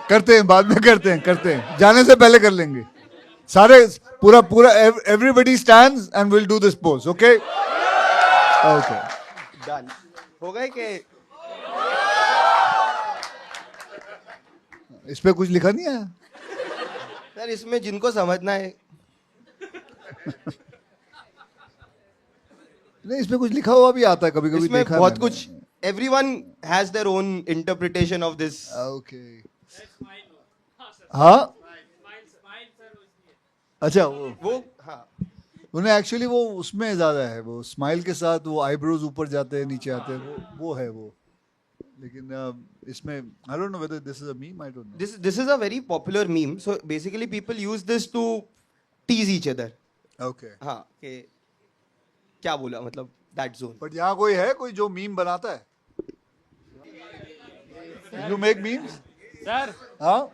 करते हैं बाद में करते हैं जाने से पहले कर लेंगे सारे पूरा everybody stands and we'll do this pose okay okay Done. हो गए कि इस पे कुछ लिखा नहीं है सर इसमें जिनको समझना है नहीं इस पे कुछ लिखा हुआ भी आता है कभी कभी इसमें देखा है बहुत मैंने। कुछ everyone has their own interpretation of this. Okay. हाँ अच्छा वो हाँ उन्हें एक्चुअली वो उसमें ज्यादा है वो स्माइल के साथ वो आईब्रोज ऊपर जाते हैं नीचे आते हैं वो है वो लेकिन इसमें I don't know whether this is a meme I don't know this is a very popular meme. So basically people use this to tease each other. Okay हाँ कि क्या बोला मतलब that zone. बट यहाँ कोई है कोई जो मीम बनाता है यू मेक मीम्स सर हाँ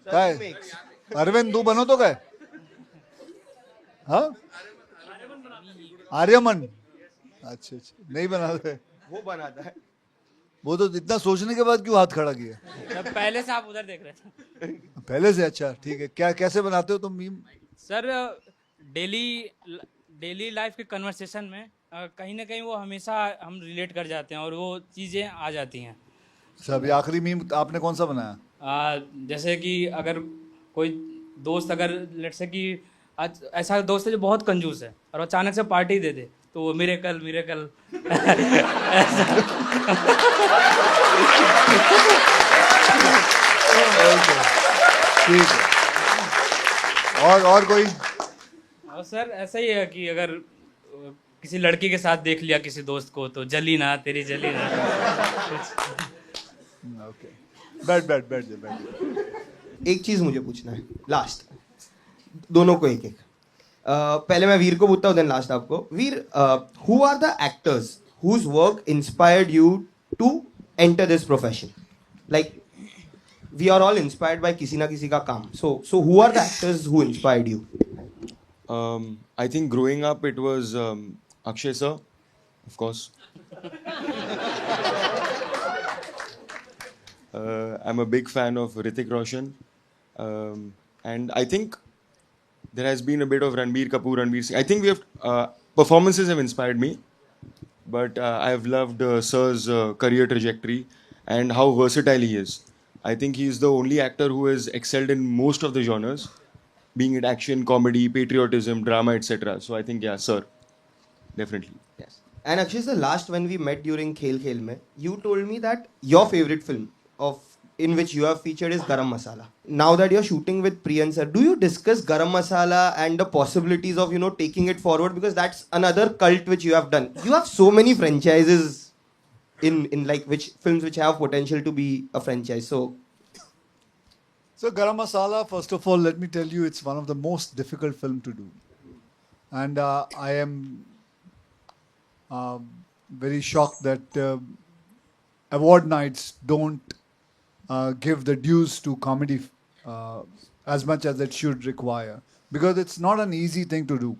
Sir, काय who makes? अरविंद तू बनो तो काय हाँ आर्यमन अच्छा नहीं बनाते वो बनाता है. वो तो इतना सोचने के बाद क्यों हाथ खड़ा किया जब पहले से आप उधर देख रहे थे पहले से अच्छा ठीक है क्या कैसे बनाते हो तुम meme sir daily daily life के कन्वर्सेशन में कहीं ना कहीं वो हमेशा हम रिलेट कर जाते हैं और वो चीज़ें आ जाती हैं सब ये आखिरी मीम आपने कौन सा बनाया जैसे कि अगर कोई दोस्त अगर लेट से कि आज ऐसा दोस्त है जो बहुत कंजूस है और अचानक से पार्टी दे दे तो वो मेरे कल ठीक है और कोई और सर ऐसा ही है कि अगर किसी लड़की के साथ देख लिया किसी दोस्त को तो जली ना तेरी जली ना ओके बैठ जा एक चीज मुझे पूछना है लास्ट दोनों को एक एक पहले मैं वीर को पूछता हूँ देन लास्ट आपको Veer who are the actors whose work inspired you to enter this profession like we are all inspired by किसी ना किसी का काम so who are the actors who inspired you I think growing up it was Akshay sir, of course. I'm a big fan of Hrithik Roshan, and I think there has been a bit of Ranbir Kapoor, Ranveer Singh. I think we have performances have inspired me, but I have loved Sir's career trajectory and how versatile he is. I think he is the only actor who has excelled in most of the genres, being it action, comedy, patriotism, drama, etc. So I think, yeah, Sir, definitely. Yes. And actually, the last when we met during Khel Khel mein, you told me that your favorite film in which you have featured is Garam Masala. Now that you're shooting with Priyan sir, do you discuss Garam Masala and the possibilities of taking it forward, because that's another cult which you have done. You have so many franchises in like which films which have potential to be a franchise. So Garam Masala, first of all, let me tell you, it's one of the most difficult film to do, and I am very shocked that award nights don't give the dues to comedy as much as it should require, because it's not an easy thing to do.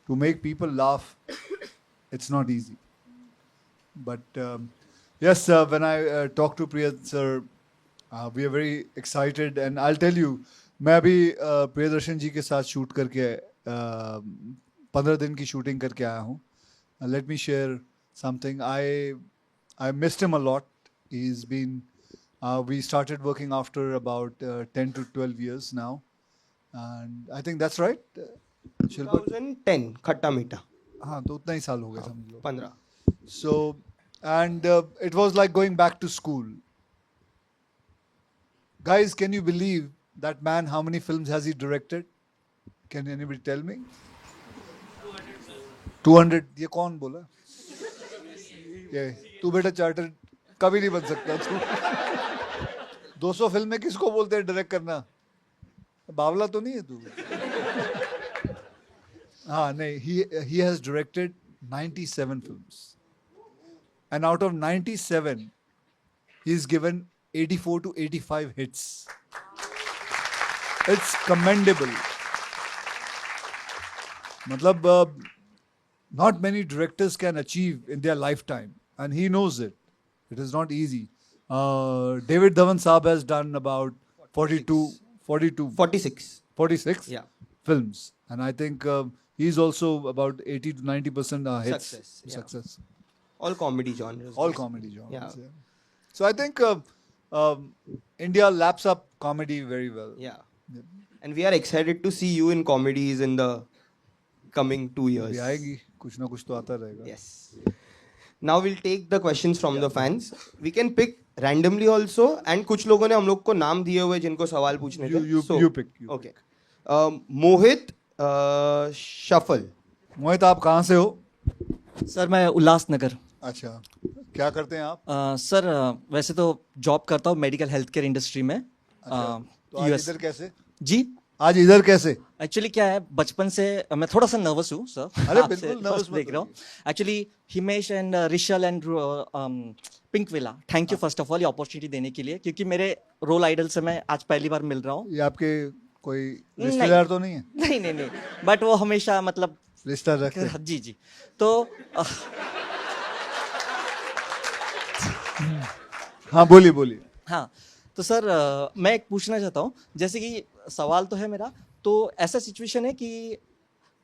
To make people laugh, it's not easy. But yes, when I talk to Priya sir, we are very excited, and I'll tell you, मैं अभी प्रियदर्शन जी के साथ shoot करके 15 दिन की shooting करके आया हूँ. Let me share something. I missed him a lot. He's been we started working after about 10 to 12 years now, and I think that's right. Shilpa? 2010 खट्टा मीठा हाँ, तो उतना ही साल हो गया समझ लो. 15. So, and it was like going back to school. Guys, can you believe that man? How many films has he directed? Can anybody tell me? 200. ये कौन बोला? ये तू बेटा चार्टर कभी नहीं बन सकता तू. 200 फिल्में किसको बोलते हैं डायरेक्ट करना? बावला तो नहीं है तू? हाँ नहीं. He has directed 97 films. And out of 97, he's given 84 to 85 hits. It's commendable. Matlab, not many directors can achieve in their lifetime, and he knows it. It is not easy. David Dhawan Saab has done about 46 Yeah. films, and I think he's also about 80 to 90% hits. Success, yeah. Success. All comedy genres. All basically. comedy genres. Yeah. Yeah. So I think India laps up comedy very well. Yeah. And we are excited to see you in comedies in the coming 2 years. अभी आएगी कुछ ना कुछ तो आता रहेगा. Yes. Now we'll take the questions from the fans. We can pick randomly also, and कुछ लोगों ने हम लोग को नाम दिए हुए जिनको सवाल पूछने थे. You pick. Okay. Mohit shuffle. Mohit आप कहाँ से हो? सर मैं उल्लासनगर. अच्छा. क्या करते हैं आप? सर वैसे तो जॉब करता हूँ मेडिकल हेल्थ केयर इंडस्ट्री में. तो आज US. इधर कैसे? जी आज इधर कैसे? एक्चुअली क्या है बचपन से मैं थोड़ा सा नर्वस हूँ सर. अरे बिल्कुल नर्वस मत देख रहा हूँ. Actually Himesh and Rishal and Pinkvilla thank you first of all ये अपॉर्चुनिटी देने के लिए, क्योंकि मेरे रोल आइडल से मैं आज पहली बार मिल रहा हूँ. ये आपके कोई रिश्तेदार तो नहीं है? नहीं बट वो हमेशा मतलब रिश्ता रखते हैं. जी तो हाँ बोलिए. हाँ तो सर मैं एक पूछना चाहता हूँ, जैसे कि सवाल तो है मेरा, तो ऐसा सिचुएशन है कि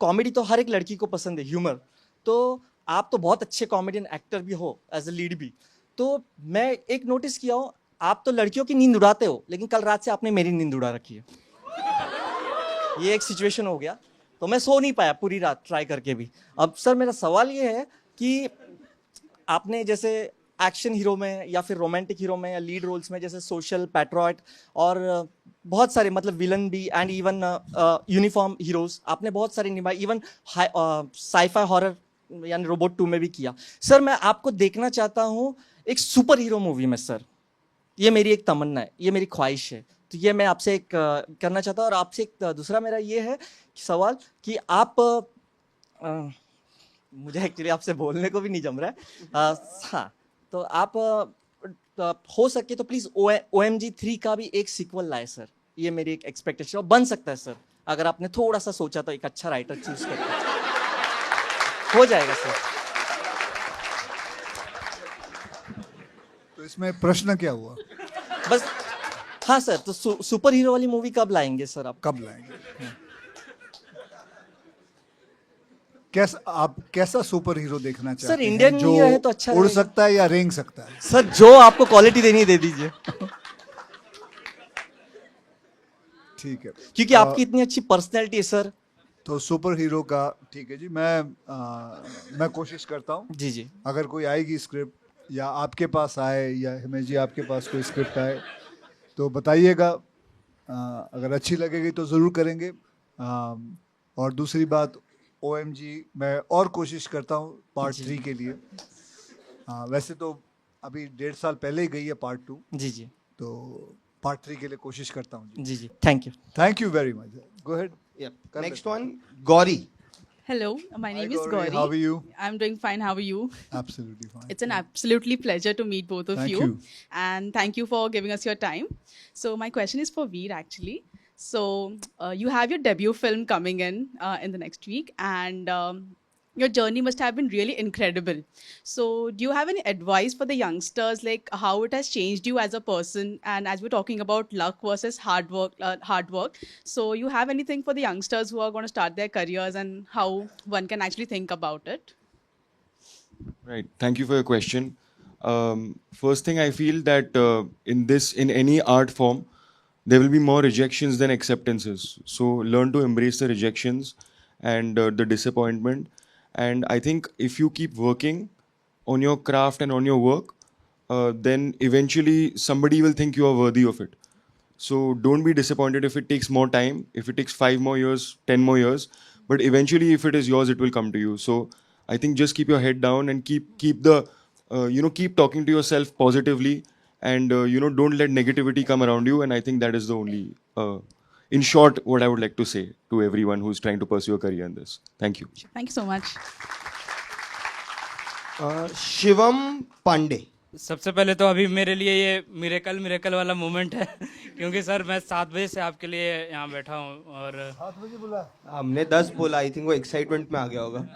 कॉमेडी तो हर एक लड़की को पसंद है, ह्यूमर. तो आप तो बहुत अच्छे कॉमेडियन एक्टर भी हो एज ए लीड भी. तो मैं एक नोटिस किया हूँ आप तो लड़कियों की नींद उड़ाते हो, लेकिन कल रात से आपने मेरी नींद उड़ा रखी है. ये एक सिचुएशन हो गया, तो मैं सो नहीं पाया पूरी रात ट्राई करके भी. अब सर मेरा सवाल ये है कि आपने जैसे एक्शन हीरो में या फिर रोमांटिक हीरो में या लीड रोल्स में जैसे सोशल, पैट्रियट और बहुत सारे मतलब विलन भी एंड इवन यूनिफॉर्म हीरोज आपने बहुत सारे निभाए, इवन साईफाई हॉरर यानी रोबोट 2 में भी किया. सर मैं आपको देखना चाहता हूँ एक सुपर हीरो मूवी में सर. ये मेरी एक तमन्ना है, ये मेरी ख्वाहिश है. तो ये मैं आपसे एक करना चाहता हूँ. और आपसे एक दूसरा मेरा ये है कि सवाल कि आप मुझे एक्चुअली आपसे बोलने को भी नहीं जम रहा है. हाँ तो आप हो सके तो प्लीज़ OMG 3 का भी एक सीक्वल लाए सर. ये मेरी एक एक्सपेक्टेशन. और बन सकता है सर अगर आपने थोड़ा सा सोचा तो एक अच्छा राइटर चूज करके हो जाएगा सर. तो इसमें प्रश्न क्या हुआ? बस हाँ सर. तो सुपर हीरो वाली मूवी कब लाएंगे सर आप? कब लाएंगे? आप कैसा सुपर हीरो देखना चाहते हैं? सर इंडियन जो हीरो है तो अच्छा उड़ रहेगा. सकता है या रेंग सकता है? सर जो आपको क्वालिटी देनी है दे दीजिए. ठीक है, क्योंकि आपकी इतनी अच्छी पर्सनैलिटी है सर. तो सुपर हीरो का ठीक है जी. मैं कोशिश करता हूँ. जी अगर कोई आएगी स्क्रिप्ट या आपके पास आए या हिमेश जी आपके पास कोई स्क्रिप्ट आए तो बताइएगा. अगर अच्छी लगेगी तो ज़रूर करेंगे. और दूसरी बात OMG मैं और कोशिश करता हूँ पार्ट 3 के लिए. वैसे तो अभी 1.5 साल पहले ही गई है पार्ट 2. जी तो पार्ट 3 के लिए कोशिश करता हूँ. Ji thank you very much. Go ahead. Yeah. Next one, Gauri. Hello, my name is Gauri. How are you? I'm doing fine. How are you? Absolutely fine. It's an absolutely pleasure to meet both of Thank you. you. And thank you for giving us your time. So my question is for Veer actually. So you have your debut film coming in the next week, and your journey must have been really incredible. So, do you have any advice for the youngsters, like how it has changed you as a person? And as we're talking about luck versus hard work. So, you have anything for the youngsters who are going to start their careers and how one can actually think about it? Right. Thank you for your question. First thing, I feel that in any art form, there will be more rejections than acceptances. So learn to embrace the rejections and the disappointment. And I think if you keep working on your craft and on your work, then eventually somebody will think you are worthy of it. So don't be disappointed if it takes more time, if it takes 5 more years, 10 more years, but eventually, if it is yours, it will come to you. So I think just keep your head down and keep talking to yourself positively, and don't let negativity come around you. And I think that is the only, in short, what I would like to say to everyone who's trying to pursue a career in this. Thank you. Thank you so much. Shivam Pandey. सबसे पहले तो अभी मेरे लिए ये miracle वाला moment है क्योंकि सर मैं 7 बजे से आपके लिए यहाँ बैठा हूँ और हमने 10 बोला, आई थिंक वो एक्साइटमेंट में आ गया होगा.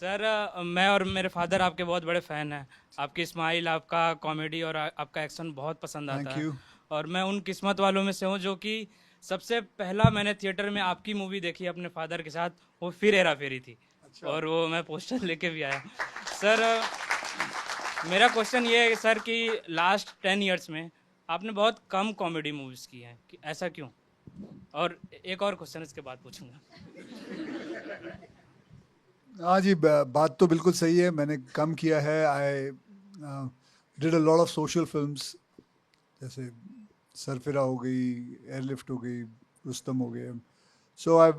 सर मैं और मेरे फादर आपके बहुत बड़े फ़ैन हैं. आपकी स्माइल, आपका कॉमेडी और आपका एक्शन बहुत पसंद आता Thank है. you. और मैं उन किस्मत वालों में से हूँ जो कि सबसे पहला मैंने थिएटर में आपकी मूवी देखी अपने फादर के साथ, वो फिर हेरा फेरी थी. और वो मैं पोस्टर लेके भी आया. सर मेरा क्वेश्चन ये है सर कि लास्ट 10 इयर्स में आपने बहुत कम कॉमेडी मूवीज़ की हैं, कि ऐसा क्यों? और एक और क्वेश्चन इसके बाद पूछूंगा. हाँ जी, बात तो बिल्कुल सही है. मैंने कम किया है. I did a lot of social films, जैसे सरफिरा हो गई, एयरलिफ्ट हो गई, रुस्तम हो गया. सो आई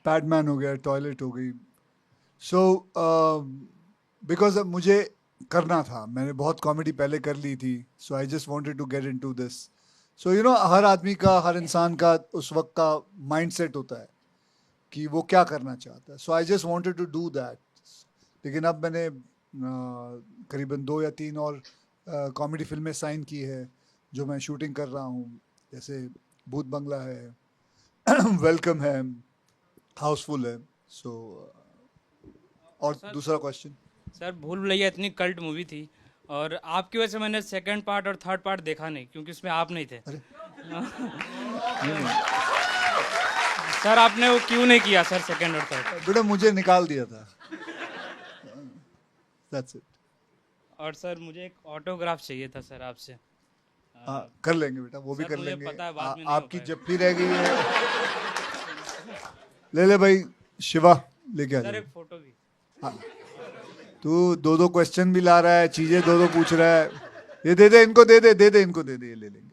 पैडमैन हो गया, टॉयलेट हो गई. सो बिकॉज मुझे करना था, मैंने बहुत कॉमेडी पहले कर ली थी. So I just wanted to get into this. So हर आदमी का, हर इंसान का उस वक्त का माइंडसेट होता है कि वो क्या करना चाहता है. So I just wanted to do that. लेकिन अब मैंने करीबन 2 या 3 और कॉमेडी फिल्में साइन की है जो मैं शूटिंग कर रहा हूँ. जैसे भूत बंगला है, वेलकम है, हाउसफुल है. सो और दूसरा क्वेश्चन. सर भूल भुलैया इतनी कल्ट मूवी थी और आपकी वजह से मैंने सेकंड पार्ट और थर्ड पार्ट देखा नहीं क्योंकि उसमें आप नहीं थे. सर आपने वो क्यों नहीं किया सर सेकंड और थर्ड? बेटा मुझे निकाल दिया था. That's it. और सर मुझे एक ऑटोग्राफ चाहिए था सर आपसे. कर लेंगे बेटा, वो भी सर, कर मुझे लेंगे. पता है बाद में नहीं हो आपकी पाएगा. जप्फी रह गई है. ले भाई शिवा, लेके आ सर जा. एक फोटो भी. तू 2 क्वेश्चन भी ला रहा है, चीजें 2 पूछ रहा है. ये दे इनको, दे दे इनको, दे दे, ये ले लेंगे.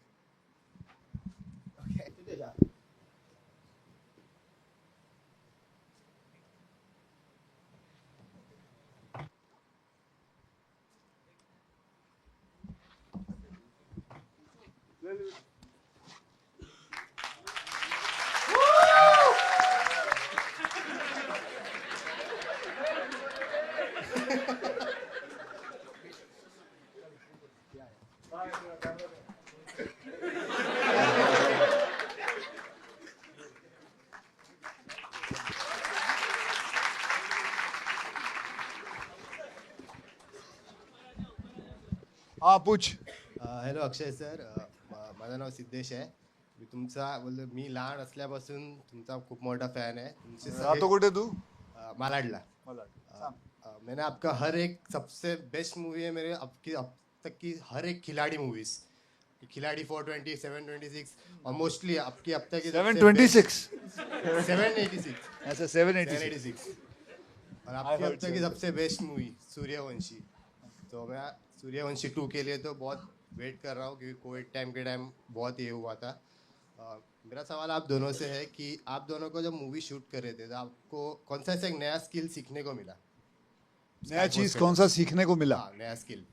हाँ पूछ. हॅलो अक्षय सर, माझं नाव सिद्धेश आहे. मी तुमचा मी लहान असल्यापासून तुमचा खूप मोठा फॅन आहे. तुमचे राहतो कुठे तू? मालाडला. मैंने आपका हर एक सबसे बेस्ट मूवी है मेरे आपकी अब तक की हर एक खिलाड़ी मूवीज, खिलाड़ी 420, 726 और मोस्टली आपकी अब तक की 726, 786 ऐसा 786. 786 और आपकी अब तक की सबसे बेस्ट मूवी सूर्यवंशी. तो मैं सूर्यवंशी 2 के लिए तो बहुत वेट कर रहा हूँ क्योंकि कोविड टाइम के टाइम बहुत ये हुआ था. मेरा सवाल आप दोनों से है कि आप दोनों को जब मूवी शूट कर रहे थे तो आपको कौन सा ऐसा एक नया स्किल सीखने को मिला? नया चीज कौन सा सीखने को मिला? नया स्किल.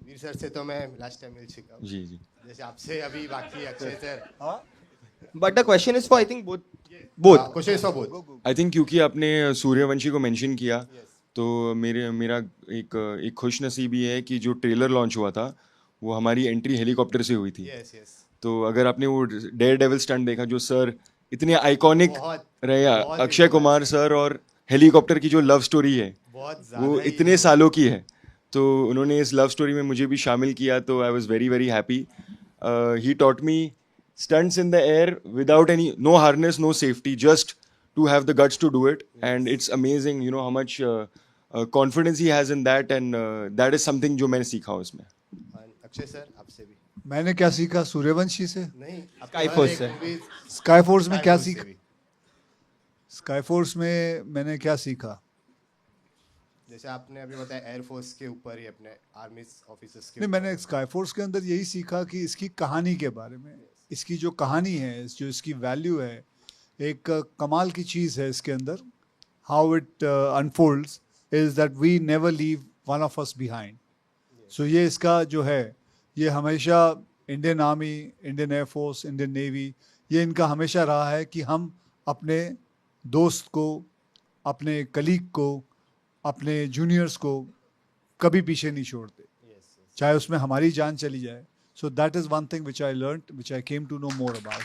वीर सर से तो मैं लास्ट टाइम मिल चुका हूँ. जी. जैसे आपसे अभी बाकी Akshay sir. But the question is for, I think, both. Question is for both. I think क्योंकि आपने सूर्यवंशी को मेंशन किया, तो मेरा एक खुश नसीबी है कि जो ट्रेलर लॉन्च हुआ था वो हमारी एंट्री हेलीकॉप्टर से हुई थी. यस. तो अगर आपने वो डेयर डेविल स्टंट देखा जो सर इतने आइकॉनिक बहुत, रहे बहुत अक्षय ही कुमार सर, और हेलीकॉप्टर की जो लव स्टोरी है बहुत वो ज़्यादा ही इतने सालों की है, तो उन्होंने इस लव स्टोरी में मुझे भी शामिल किया, तो I was very very happy. He taught me stunts in the air without any, no harness, no safety, just to have the guts to do it. And it's amazing, you know, how much confidence he has in that, and that is something जो मैंने सीखा उसमें. Akshay sir आपसे भी मैंने क्या सीखा सूर्यवंशी से? नहीं, Sky Force से. स्काई फोर्स में Sky क्या Force से सीखा? भी। स्काई फोर्स में मैंने क्या सीखा? जैसे आपने अभी बताया एयरफोर्स के ऊपर ही अपने आर्मी ऑफिसर्स के नहीं, ऊपर। मैंने स्काई फोर्स के अंदर यही सीखा कि इसकी कहानी के बारे में, इसकी जो कहानी है, जो इसकी वैल्यू है, एक कमाल की चीज़ है इसके अंदर. How it unfolds is that we never leave one of us behind. So ये इसका जो है, ये हमेशा Indian army, Indian air force, Indian navy, ये इनका हमेशा रहा है कि हम अपने दोस्त को, अपने कलीग को, अपने जूनियर्स को कभी पीछे नहीं छोड़ते, चाहे उसमें हमारी जान चली जाए. So that is one thing which I learn, which I came to know more about.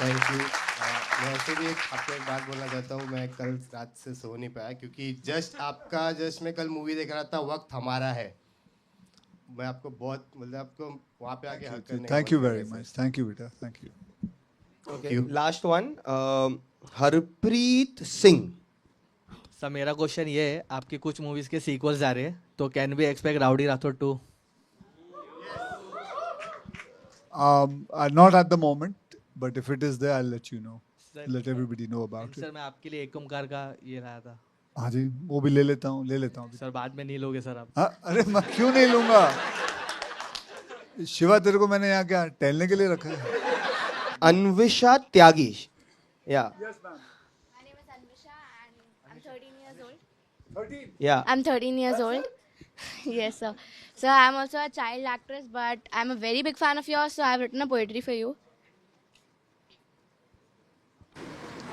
Thank you. मैं ऐसे भी आपको एक बात बोलना चाहता हूँ. मैं कल रात से सो नहीं पाया क्योंकि जस्ट मैं कल मूवी देख रहा था. वक्त हमारा है. मैं आपको बहुत, मतलब आपको वहाँ पे आके हक करने. Thank you very much. Thank you बेटा. Thank you. Okay. Last one. Harpreet Singh. Sir मेरा क्वेश्चन ये है, आपकी कुछ मूवीज के सीक्वल्स आ रहे हैं, तो can we expect Rowdy Rathore 2? Not at the moment, but if it is there, I'll let you know. Let everybody know about sir it. मैं आपके लिए एक ओमकार का ये लाया था. हाँ जी, वो भी ले लेता हूँ. सर बाद में नहीं लोगे सर आप? हाँ, अरे मैं क्यों नहीं लूंगा? शिवा, तेरे को मैंने यहाँ क्या टहलने के लिए रखा है? Anvisha Tyagi. Yeah. Yes, ma'am. My name is Anvisha and I'm 13 years old. 13. Yeah. I'm 13 years old. Yes, sir. So I'm also a child actress, but I'm a very big fan of yours, so I've written a poetry for you.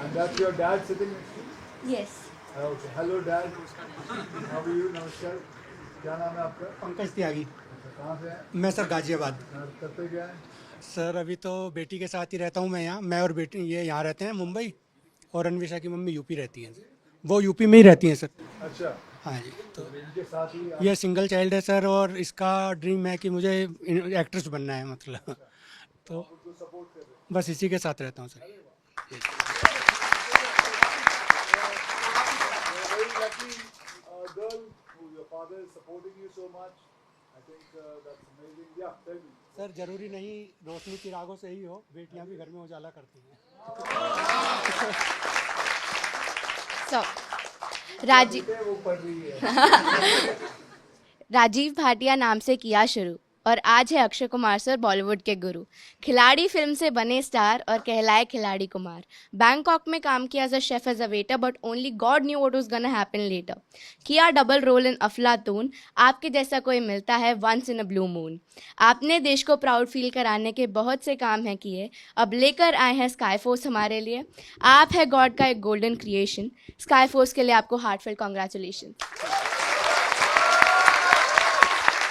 And that's your dad sitting next to you? Yes. Okay. Hello, Dad. How are you? नमस्कार. क्या नाम है आपका? पंकज त्यागी. कहाँ से हैं? मैं sir Ghaziabad. करते क्या है? सर अभी तो बेटी के साथ ही रहता हूँ मैं यहाँ. मैं और बेटी ये यहाँ रहते हैं मुंबई, और अन्विषा की मम्मी यूपी रहती हैं. वो यूपी में ही रहती हैं सर. अच्छा. हाँ जी. तो इनके साथ ही ये सिंगल चाइल्ड है सर, और इसका ड्रीम है कि मुझे एक्ट्रेस बनना है, मतलब. तो बस इसी के साथ रहता हूँ सर. सर जरूरी नहीं रोशनी चिरागों से ही हो, बेटियां भी घर में उजाला करती हैं. So, राजीव भाटिया नाम से किया शुरू, और आज है अक्षय कुमार सर बॉलीवुड के गुरु. खिलाड़ी फिल्म से बने स्टार और कहलाए खिलाड़ी कुमार. बैंकॉक में काम किया as a chef, as a waiter, but only God knew what was gonna happen later. किया डबल रोल इन अफलातून. आपके जैसा कोई मिलता है once in a blue moon. आपने देश को प्राउड फील कराने के बहुत से काम हैं किए. अब लेकर आए हैं स्काई फोर्स हमारे लिए. आप है गॉड का एक गोल्डन क्रिएशन. स्काई फोर्स के लिए आपको heartful congratulation.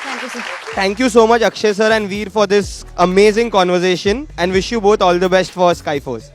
Thank you, sir. Thank you so much, Akshay sir and Veer, for this amazing conversation, and wish you both all the best for Skyforce.